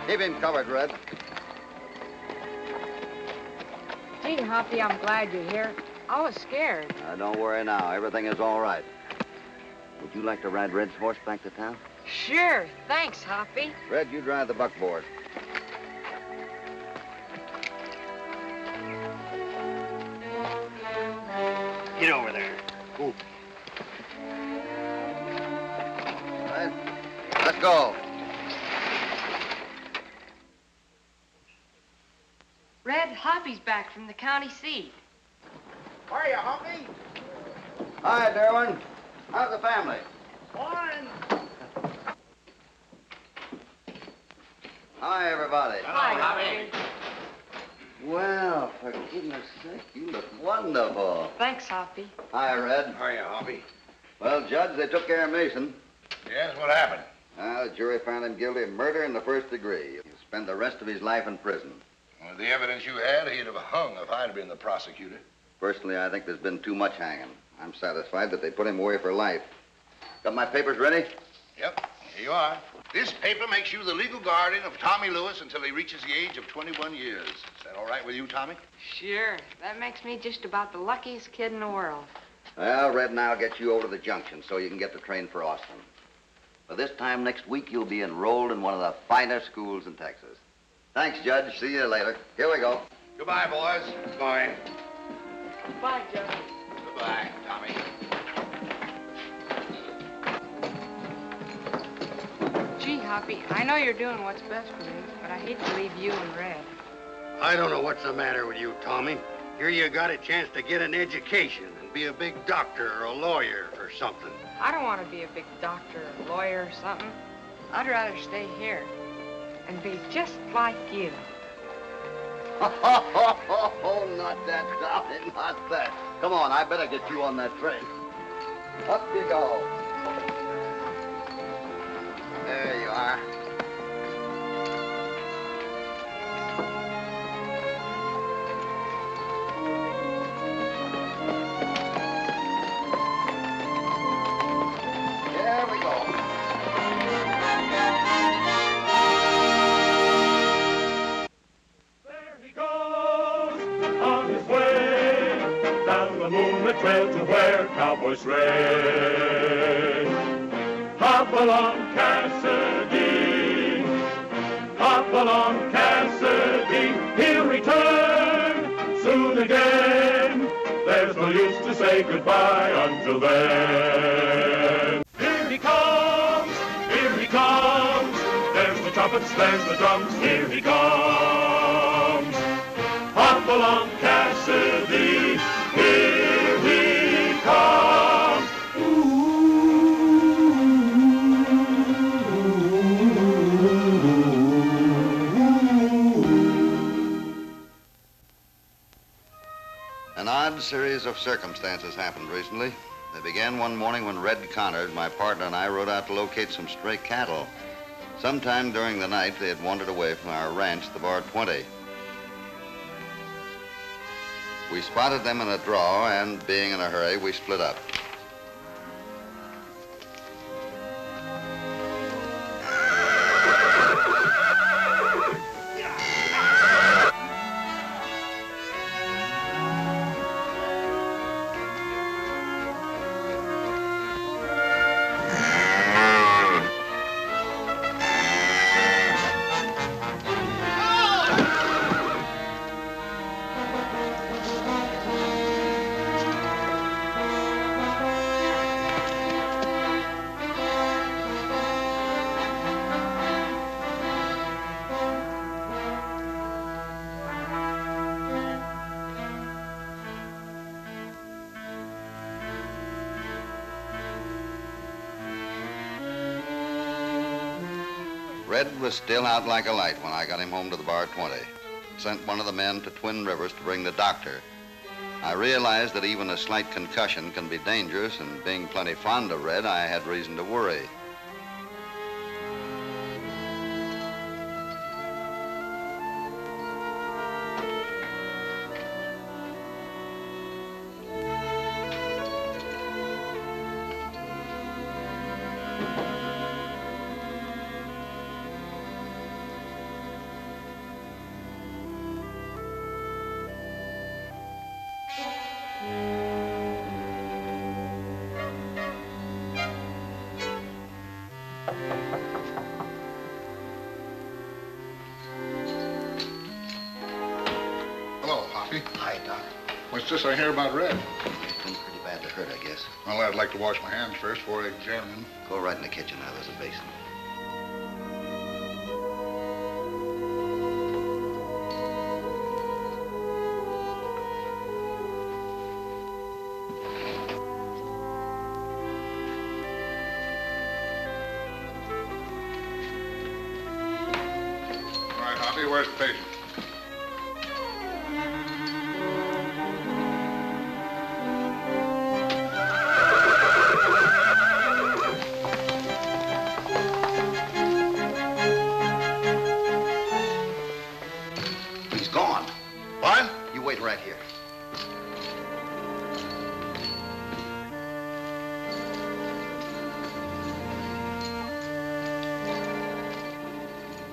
Keep him covered, Red. Gee, Hoppy, I'm glad you're here. I was scared. Don't worry now. Everything is all right. Would you like to ride Red's horse back to town? Sure. Thanks, Hoppy. Red, you drive the buckboard. Get over there. Ooh. All right. Let's go. Red, Hoppy's back from the county seat. Hiya, Hoppy. Hi, Derwin. How's the family? Fine. Hi, everybody. Hi, Hoppy. Well, for goodness sake, you look wonderful. Thanks, Hoppy. Hi, Red. Hiya, Hoppy. Well, Judge, they took care of Mason. Yes, what happened? The jury found him guilty of murder in the first degree. He'll spend the rest of his life in prison. Well, the evidence you had, he'd have hung if I'd been the prosecutor. Personally, I think there's been too much hanging. I'm satisfied that they put him away for life. Got my papers ready? Yep, here you are. This paper makes you the legal guardian of Tommy Lewis until he reaches the age of 21 years. Is that all right with you, Tommy? Sure. That makes me just about the luckiest kid in the world. Well, Red and I'll get you over to the junction so you can get the train for Austin. By this time next week, you'll be enrolled in one of the finest schools in Texas. Thanks, Judge. See you later. Here we go. Goodbye, boys. Bye. Bye, Judge. Goodbye, Tommy. Gee, Hoppy, I know you're doing what's best for me, but I hate to leave you and Red. I don't know what's the matter with you, Tommy. Here you got a chance to get an education and be a big doctor or a lawyer or something. I don't want to be a big doctor or lawyer or something. I'd rather stay here and be just like you. Oh, not that, Tommy, not that. Come on, I better get you on that train. Up you go. There you are. There we go. There he goes on his way down the moonlit trail to where cowboys race. Hopalong Cassidy, Hopalong Cassidy, he'll return soon again. There's no use to say goodbye until then. Here he comes, here he comes. There's the trumpets, there's the drums, here he comes. Hopalong Cassidy, here he comes. An odd series of circumstances happened recently. They began one morning when Red Connors, my partner, and I rode out to locate some stray cattle. Sometime during the night, they had wandered away from our ranch, the Bar 20. We spotted them in a draw, and being in a hurry, we split up. Red was still out like a light when I got him home to the Bar 20. Sent one of the men to Twin Rivers to bring the doctor. I realized that even a slight concussion can be dangerous, and being plenty fond of Red, I had reason to worry. Hello, Hoppy. Hi, Doc. What's this I hear about Red? It's been pretty badly hurt, I guess. Well, I'd like to wash my hands first before I examine him. Go right in the kitchen now. There's a basin. where's the patient? He's gone. What? You wait right here.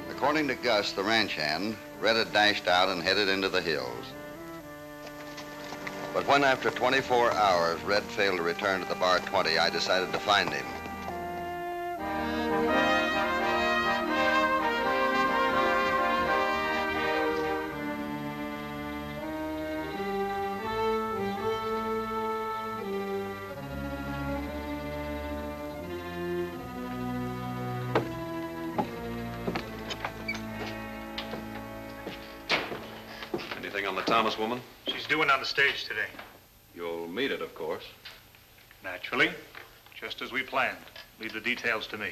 According to Gus, the ranch hand, Red had dashed out and headed into the hills. But when after 24 hours, Red failed to return to the bar 20, I decided to find him. Anything on the Thomas woman? She's doing on the stage today. You'll meet it, of course. Naturally. Just as we planned. Leave the details to me.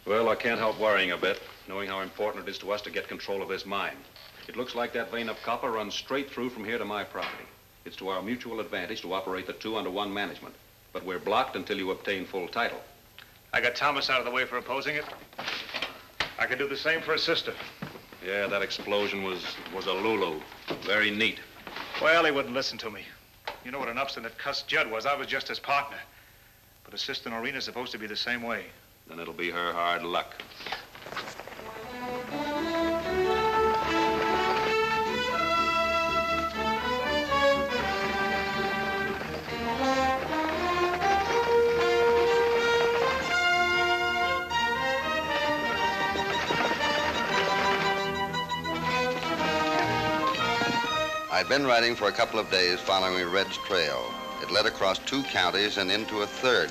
Well, I can't help worrying a bit, knowing how important it is to us to get control of this mine. It looks like that vein of copper runs straight through from here to my property. It's to our mutual advantage to operate the two under one management. But we're blocked until you obtain full title. I got Thomas out of the way for opposing it. I can do the same for his sister. Yeah, that explosion was a Lulu. Very neat. Well, he wouldn't listen to me. You know what an obstinate cuss Judd was. I was just his partner. But his sister Noreena's supposed to be the same way. Then it'll be her hard luck. I'd been riding for a couple of days following Red's trail. It led across 2 counties and into a third.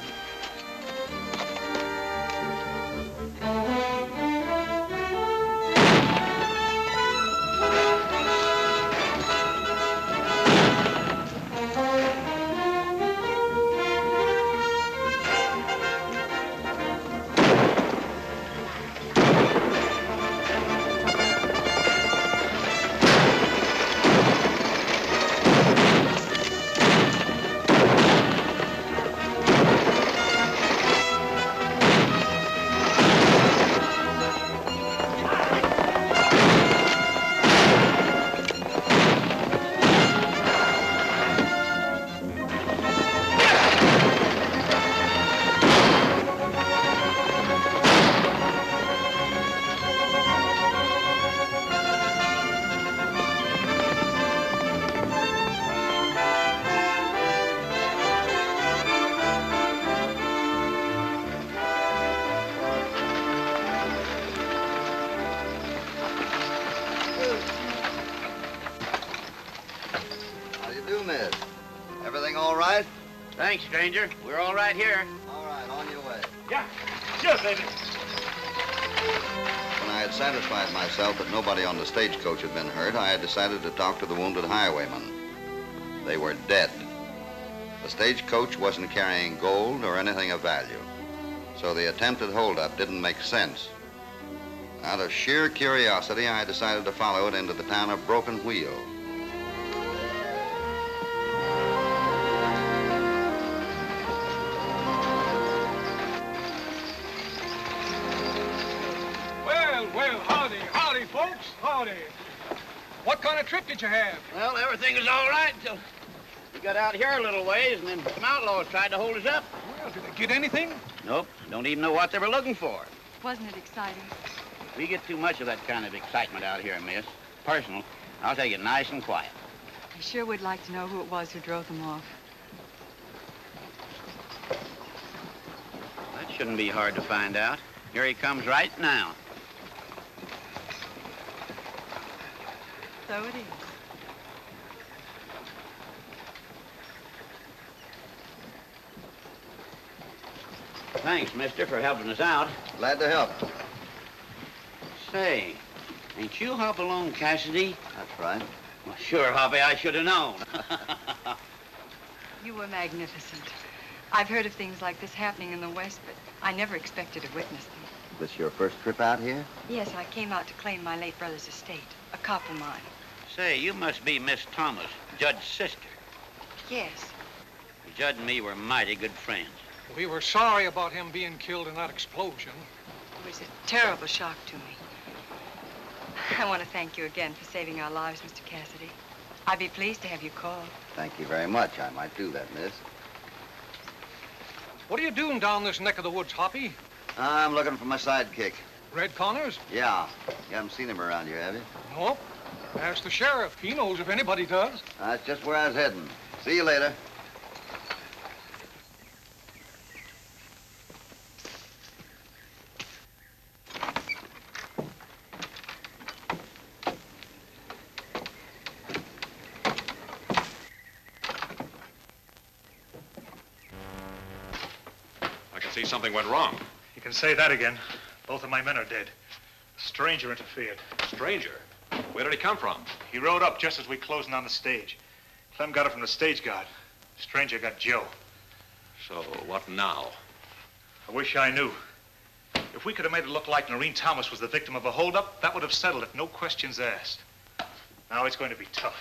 Thanks, stranger. We're all right here. All right, on your way. Yeah, sure, baby. When I had satisfied myself that nobody on the stagecoach had been hurt, I had decided to talk to the wounded highwaymen. They were dead. The stagecoach wasn't carrying gold or anything of value, so the attempted holdup didn't make sense. Out of sheer curiosity, I decided to follow it into the town of Broken Wheel. Well, howdy, howdy, folks, howdy. What kind of trip did you have? Well, everything was all right until we got out here a little ways, and then some outlaws tried to hold us up. Well, did they get anything? Nope, don't even know what they were looking for. Wasn't it exciting? We get too much of that kind of excitement out here, miss. Personal, I'll take it nice and quiet. I sure would like to know who it was who drove them off. That shouldn't be hard to find out. Here he comes right now. So it is. Thanks, mister, for helping us out. Glad to help. Say, ain't you Hopalong Cassidy? That's right. Well, sure, Hoppy, I should have known. You were magnificent. I've heard of things like this happening in the West, but I never expected to witness them. This your first trip out here? Yes, I came out to claim my late brother's estate. A copper mine. Say, you must be Miss Thomas, Judd's sister. Yes. Judd and me were mighty good friends. We were sorry about him being killed in that explosion. It was a terrible shock to me. I want to thank you again for saving our lives, Mr. Cassidy. I'd be pleased to have you call. Thank you very much. I might do that, miss. What are you doing down this neck of the woods, Hoppy? I'm looking for my sidekick. Red Connors? Yeah. You haven't seen him around here, have you? Nope. Ask the sheriff. He knows if anybody does. That's just where I was heading. See you later. See, something went wrong. You can say that again. Both of my men are dead. A stranger interfered. Stranger? Where did he come from? He rode up just as we closed in on the stage. Clem got it from the stage guard. Stranger got Joe. So, what now? I wish I knew. If we could have made it look like Noreen Thomas was the victim of a holdup, that would have settled it, no questions asked. Now it's going to be tough.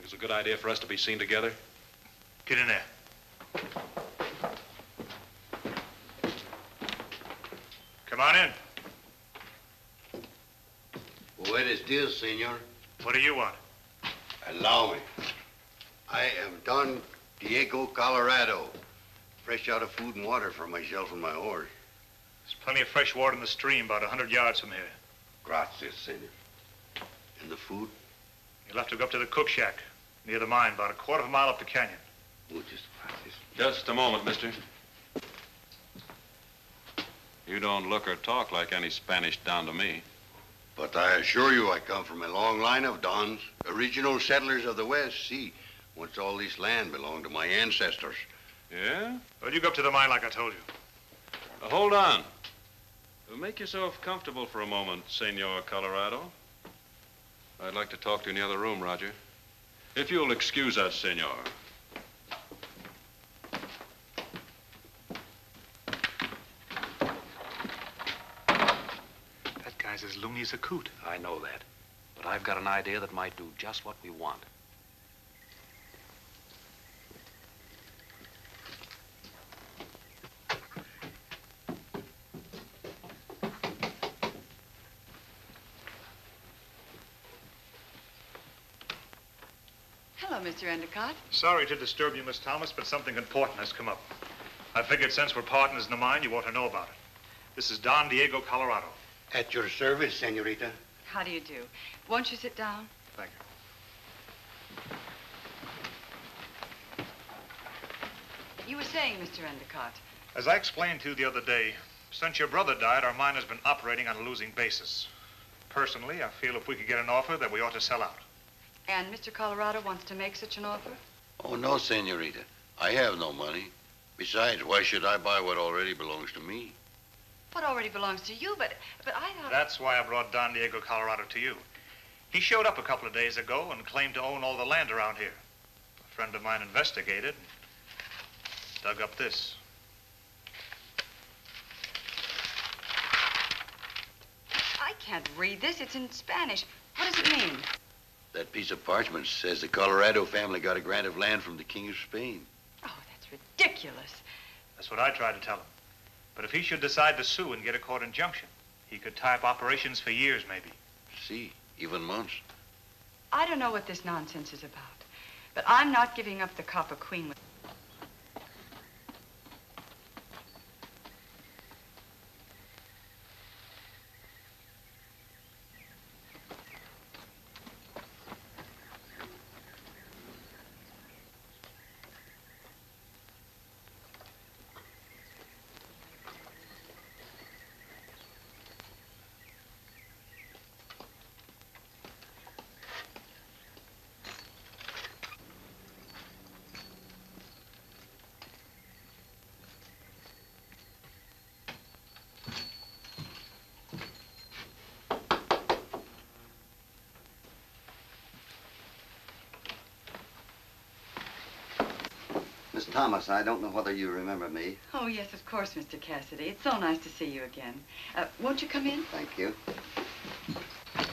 It's a good idea for us to be seen together. Get in there. Come on in. Buenos dias, senor. What do you want? Allow me. I am Don Diego Colorado. Fresh out of food and water for myself and my horse. There's plenty of fresh water in the stream about 100 yards from here. Gracias, senor. And the food? You'll have to go up to the cook shack near the mine, about a quarter of a mile up the canyon. Muchas gracias. Just a moment, mister. You don't look or talk like any Spanish Don to me. But I assure you I come from a long line of Dons, original settlers of the West. See, once all this land belonged to my ancestors. Yeah? Well, you go up to the mine like I told you. Hold on. Make yourself comfortable for a moment, Senor Colorado. I'd like to talk to you in the other room, Roger. If you'll excuse us, senor. That guy's as loony as a coot. I know that. But I've got an idea that might do just what we want. Hello, Mr. Endicott. Sorry to disturb you, Miss Thomas, but something important has come up. I figured since we're partners in the mine, you ought to know about it. This is Don Diego Colorado. At your service, senorita. How do you do? Won't you sit down? Thank you. You were saying, Mr. Endicott. As I explained to you the other day, since your brother died, our mine has been operating on a losing basis. Personally, I feel if we could get an offer that we ought to sell out. And Mr. Colorado wants to make such an offer? Oh, no, senorita. I have no money. Besides, why should I buy what already belongs to me? What already belongs to you, but I thought... That's why I brought Don Diego Colorado to you. He showed up a couple of days ago and claimed to own all the land around here. A friend of mine investigated and dug up this. I can't read this. It's in Spanish. What does it mean? That piece of parchment says the Colorado family got a grant of land from the King of Spain. Oh, that's ridiculous. That's what I tried to tell him. But if he should decide to sue and get a court injunction, he could tie up operations for years, maybe. See, even months. I don't know what this nonsense is about, but I'm not giving up the Copper Queen. Thomas, I don't know whether you remember me. Oh, yes, of course, Mr. Cassidy. It's so nice to see you again. Won't you come in? Thank you.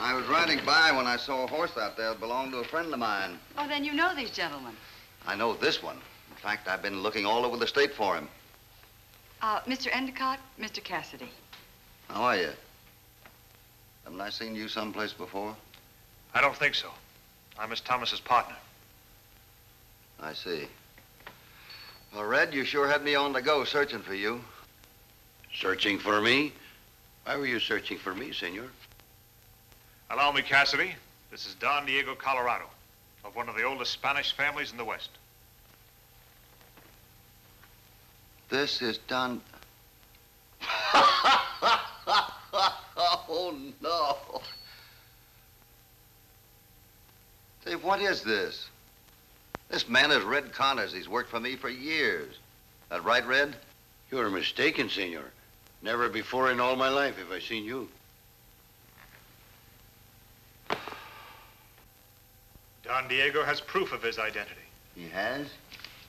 I was riding by when I saw a horse out there that belonged to a friend of mine. Oh, then you know these gentlemen. I know this one. In fact, I've been looking all over the state for him. Mr. Endicott, Mr. Cassidy. How are you? Haven't I seen you someplace before? I don't think so. I'm Miss Thomas's partner. I see. Well, Red, you sure had me on the go searching for you. Searching for me? Why were you searching for me, senor? Allow me, Cassidy. This is Don Diego Colorado, of one of the oldest Spanish families in the West. This is Don... Oh, no. Say, what is this? This man is Red Connors. He's worked for me for years. That right, Red? You're mistaken, senor. Never before in all my life have I seen you. Don Diego has proof of his identity. He has?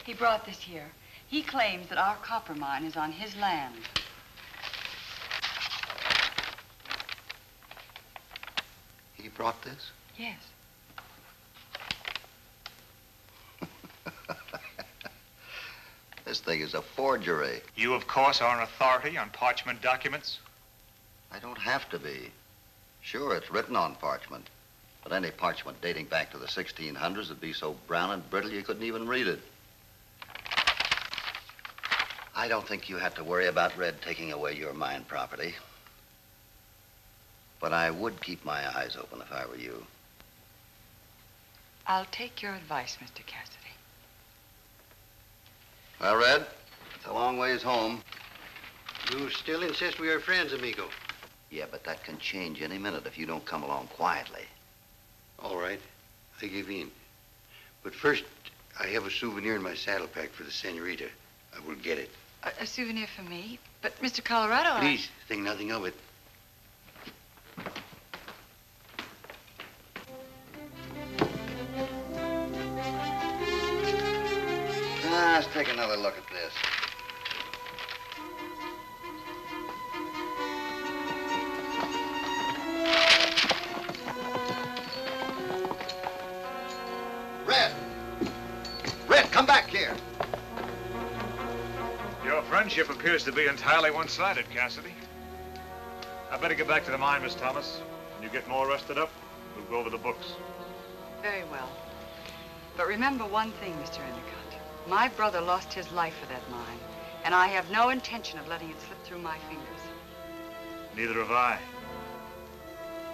He brought this here. He claims that our copper mine is on his land. He brought this? Yes. This thing is a forgery. You, of course, are an authority on parchment documents? I don't have to be. Sure, it's written on parchment. But any parchment dating back to the 1600s would be so brown and brittle you couldn't even read it. I don't think you had to worry about Red taking away your mine property. But I would keep my eyes open if I were you. I'll take your advice, Mr. Cassidy. Well, Red, it's a long ways home. You still insist we are friends, amigo? Yeah, but that can change any minute if you don't come along quietly. All right, I give in. But first, I have a souvenir in my saddle pack for the senorita. I will get it. A souvenir for me? But, Mr. Colorado, Please, think nothing of it. Let's take another look at this. Red, come back here. Your friendship appears to be entirely one-sided, Cassidy. I better get back to the mine, Miss Thomas. When you get more rested up, we'll go over the books. Very well. But remember one thing, Mr. Endicott. My brother lost his life for that mine, and I have no intention of letting it slip through my fingers. Neither have I.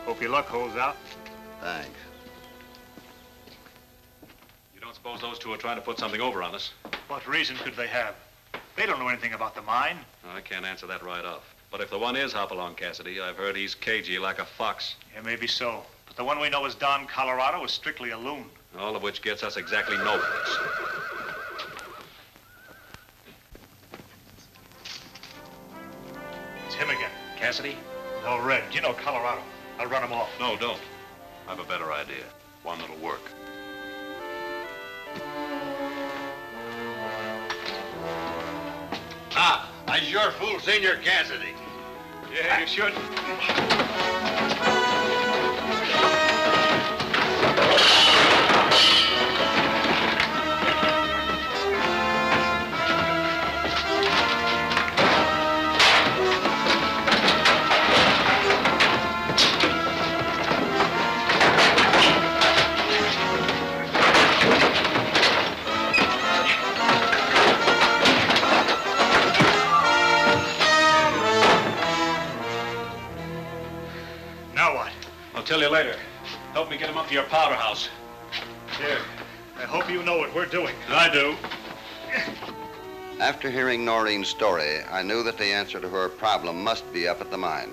Hope your luck holds out. Thanks. You don't suppose those two are trying to put something over on us? What reason could they have? They don't know anything about the mine. I can't answer that right off. But if the one is Hopalong Cassidy, I've heard he's cagey like a fox. Yeah, maybe so. But the one we know as Don Colorado is strictly a loon. All of which gets us exactly no place. It's him again. Cassidy? No, Red. You know Colorado. I'll run him off. No, don't. I have a better idea. One that'll work. Ah, I sure fooled Senor Cassidy. Yeah, you should. I'll tell you later. Help me get him up to your powder house. Here. I hope you know what we're doing. I do. After hearing Noreen's story, I knew that the answer to her problem must be up at the mine.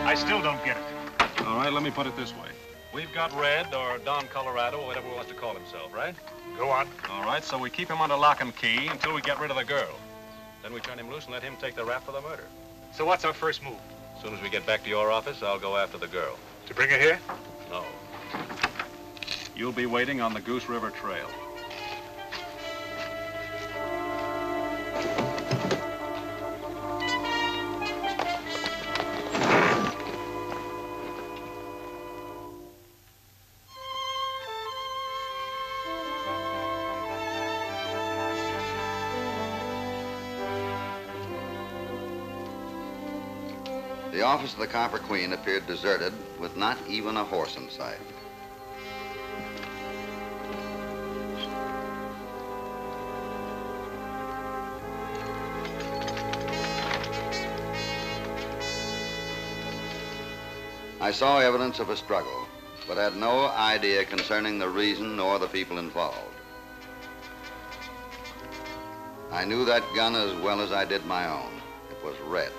I still don't get it. All right, let me put it this way. We've got Red, or Don Colorado, or whatever he wants to call himself, right? Go on. All right, so we keep him under lock and key until we get rid of the girl. Then we turn him loose and let him take the rap for the murder. So what's our first move? As soon as we get back to your office, I'll go after the girl. To bring her here? No. You'll be waiting on the Goose River Trail. The office of the Copper Queen appeared deserted, with not even a horse in sight. I saw evidence of a struggle, but had no idea concerning the reason nor the people involved. I knew that gun as well as I did my own. It was Red's.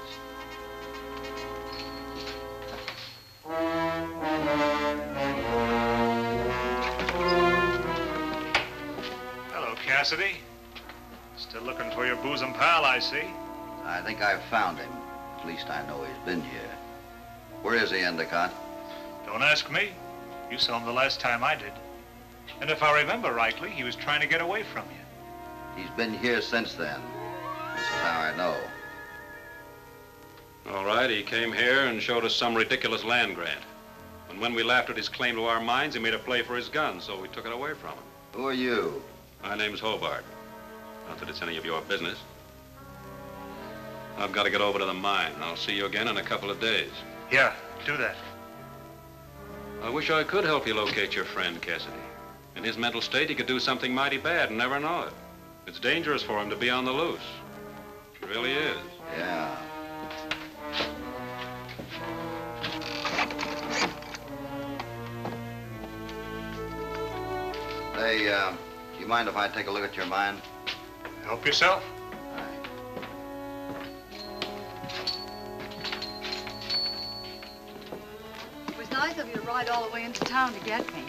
Hello, Cassidy. Still looking for your bosom pal, I see. I think I've found him. At least I know he's been here. Where is he, Endicott? Don't ask me. You saw him the last time I did. And if I remember rightly, he was trying to get away from you. He's been here since then. This is how I know. All right, he came here and showed us some ridiculous land grant. And when we laughed at his claim to our mines, he made a play for his gun, so we took it away from him. Who are you? My name's Hobart. Not that it's any of your business. I've got to get over to the mine. I'll see you again in a couple of days. Yeah, do that. I wish I could help you locate your friend, Cassidy. In his mental state, he could do something mighty bad and never know it. It's dangerous for him to be on the loose. It really is. Yeah. Hey, you mind if I take a look at your mine? Help yourself. It was nice of you to ride all the way into town to get me.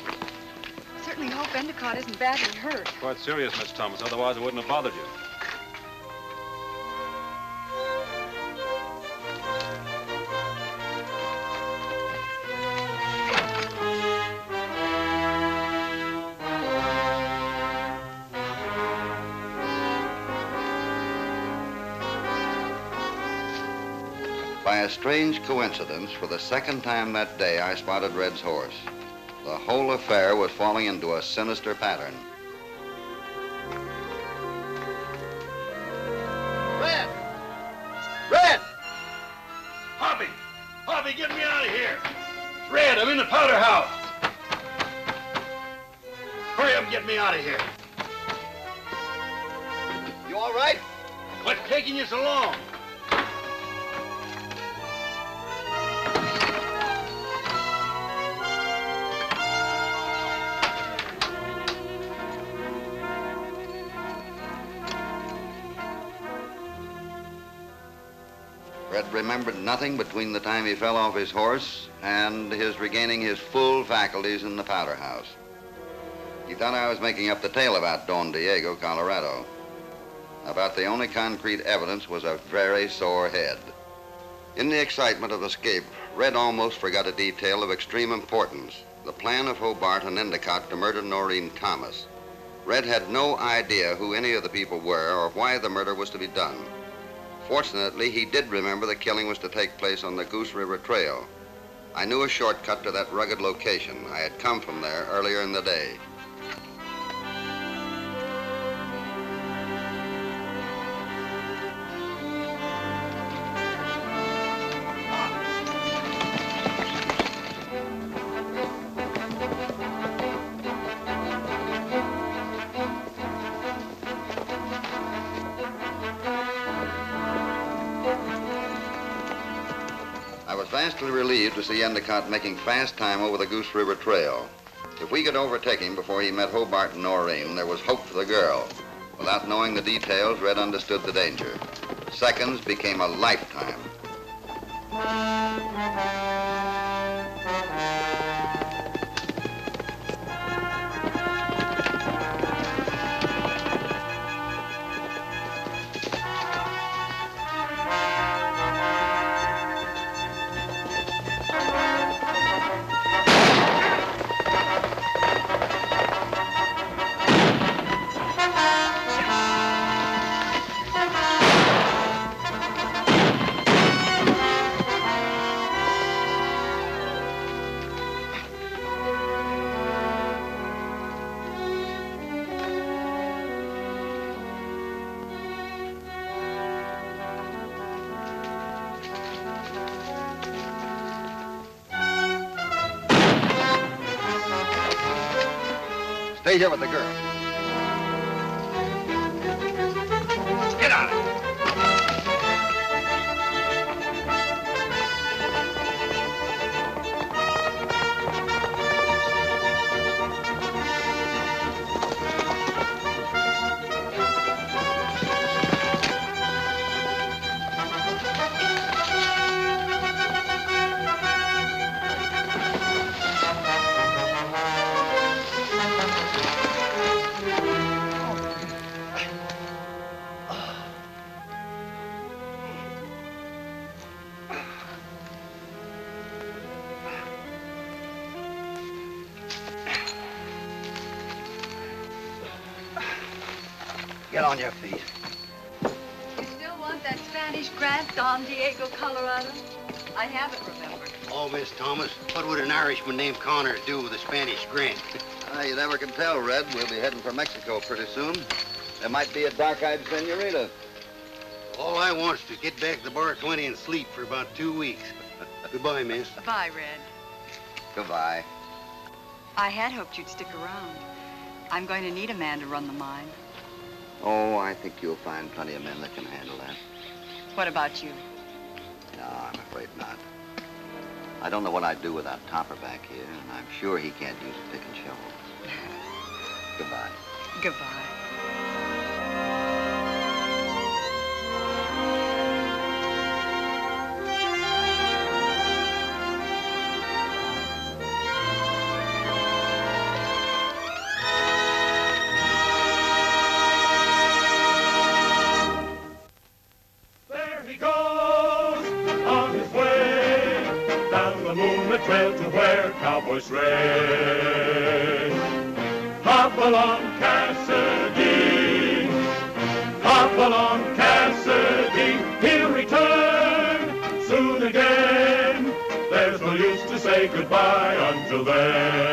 Certainly hope Endicott isn't badly hurt. Quite serious, Miss Thomas. Otherwise, I wouldn't have bothered you. By a strange coincidence, for the second time that day, I spotted Red's horse. The whole affair was falling into a sinister pattern. Red! Red! Hoppy! Hoppy, get me out of here! It's Red, I'm in the powder house. Hurry up and get me out of here. You all right? What's taking you so long? Red remembered nothing between the time he fell off his horse and his regaining his full faculties in the powder house. He thought I was making up the tale about Don Diego, Colorado. About the only concrete evidence was a very sore head. In the excitement of escape, Red almost forgot a detail of extreme importance, the plan of Hobart and Endicott to murder Noreen Thomas. Red had no idea who any of the people were or why the murder was to be done. Fortunately, he did remember the killing was to take place on the Goose River Trail. I knew a shortcut to that rugged location. I had come from there earlier in the day. Vastly relieved to see Endicott making fast time over the Goose River Trail. If we could overtake him before he met Hobart and Noreen, there was hope for the girl. Without knowing the details, Red understood the danger. Seconds became a lifetime. Stay here with the girl. Get out of it. Get on your feet. You still want that Spanish grant, Don Diego, Colorado? I haven't remembered. Oh, Miss Thomas, what would an Irishman named Connors do with a Spanish grant? You never can tell, Red. We'll be heading for Mexico pretty soon. There might be a dark-eyed senorita. All I want is to get back to the Bar 20 and sleep for about 2 weeks. Goodbye, miss. Bye, Red. Goodbye. I had hoped you'd stick around. I'm going to need a man to run the mine. Oh, I think you'll find plenty of men that can handle that. What about you? No, I'm afraid not. I don't know what I'd do without Topper back here, and I'm sure he can't use a pick and shovel. Goodbye. Goodbye. Trail to where cowboys race. Hopalong Cassidy, Hopalong Cassidy, he'll return soon again. There's no use to say goodbye until then.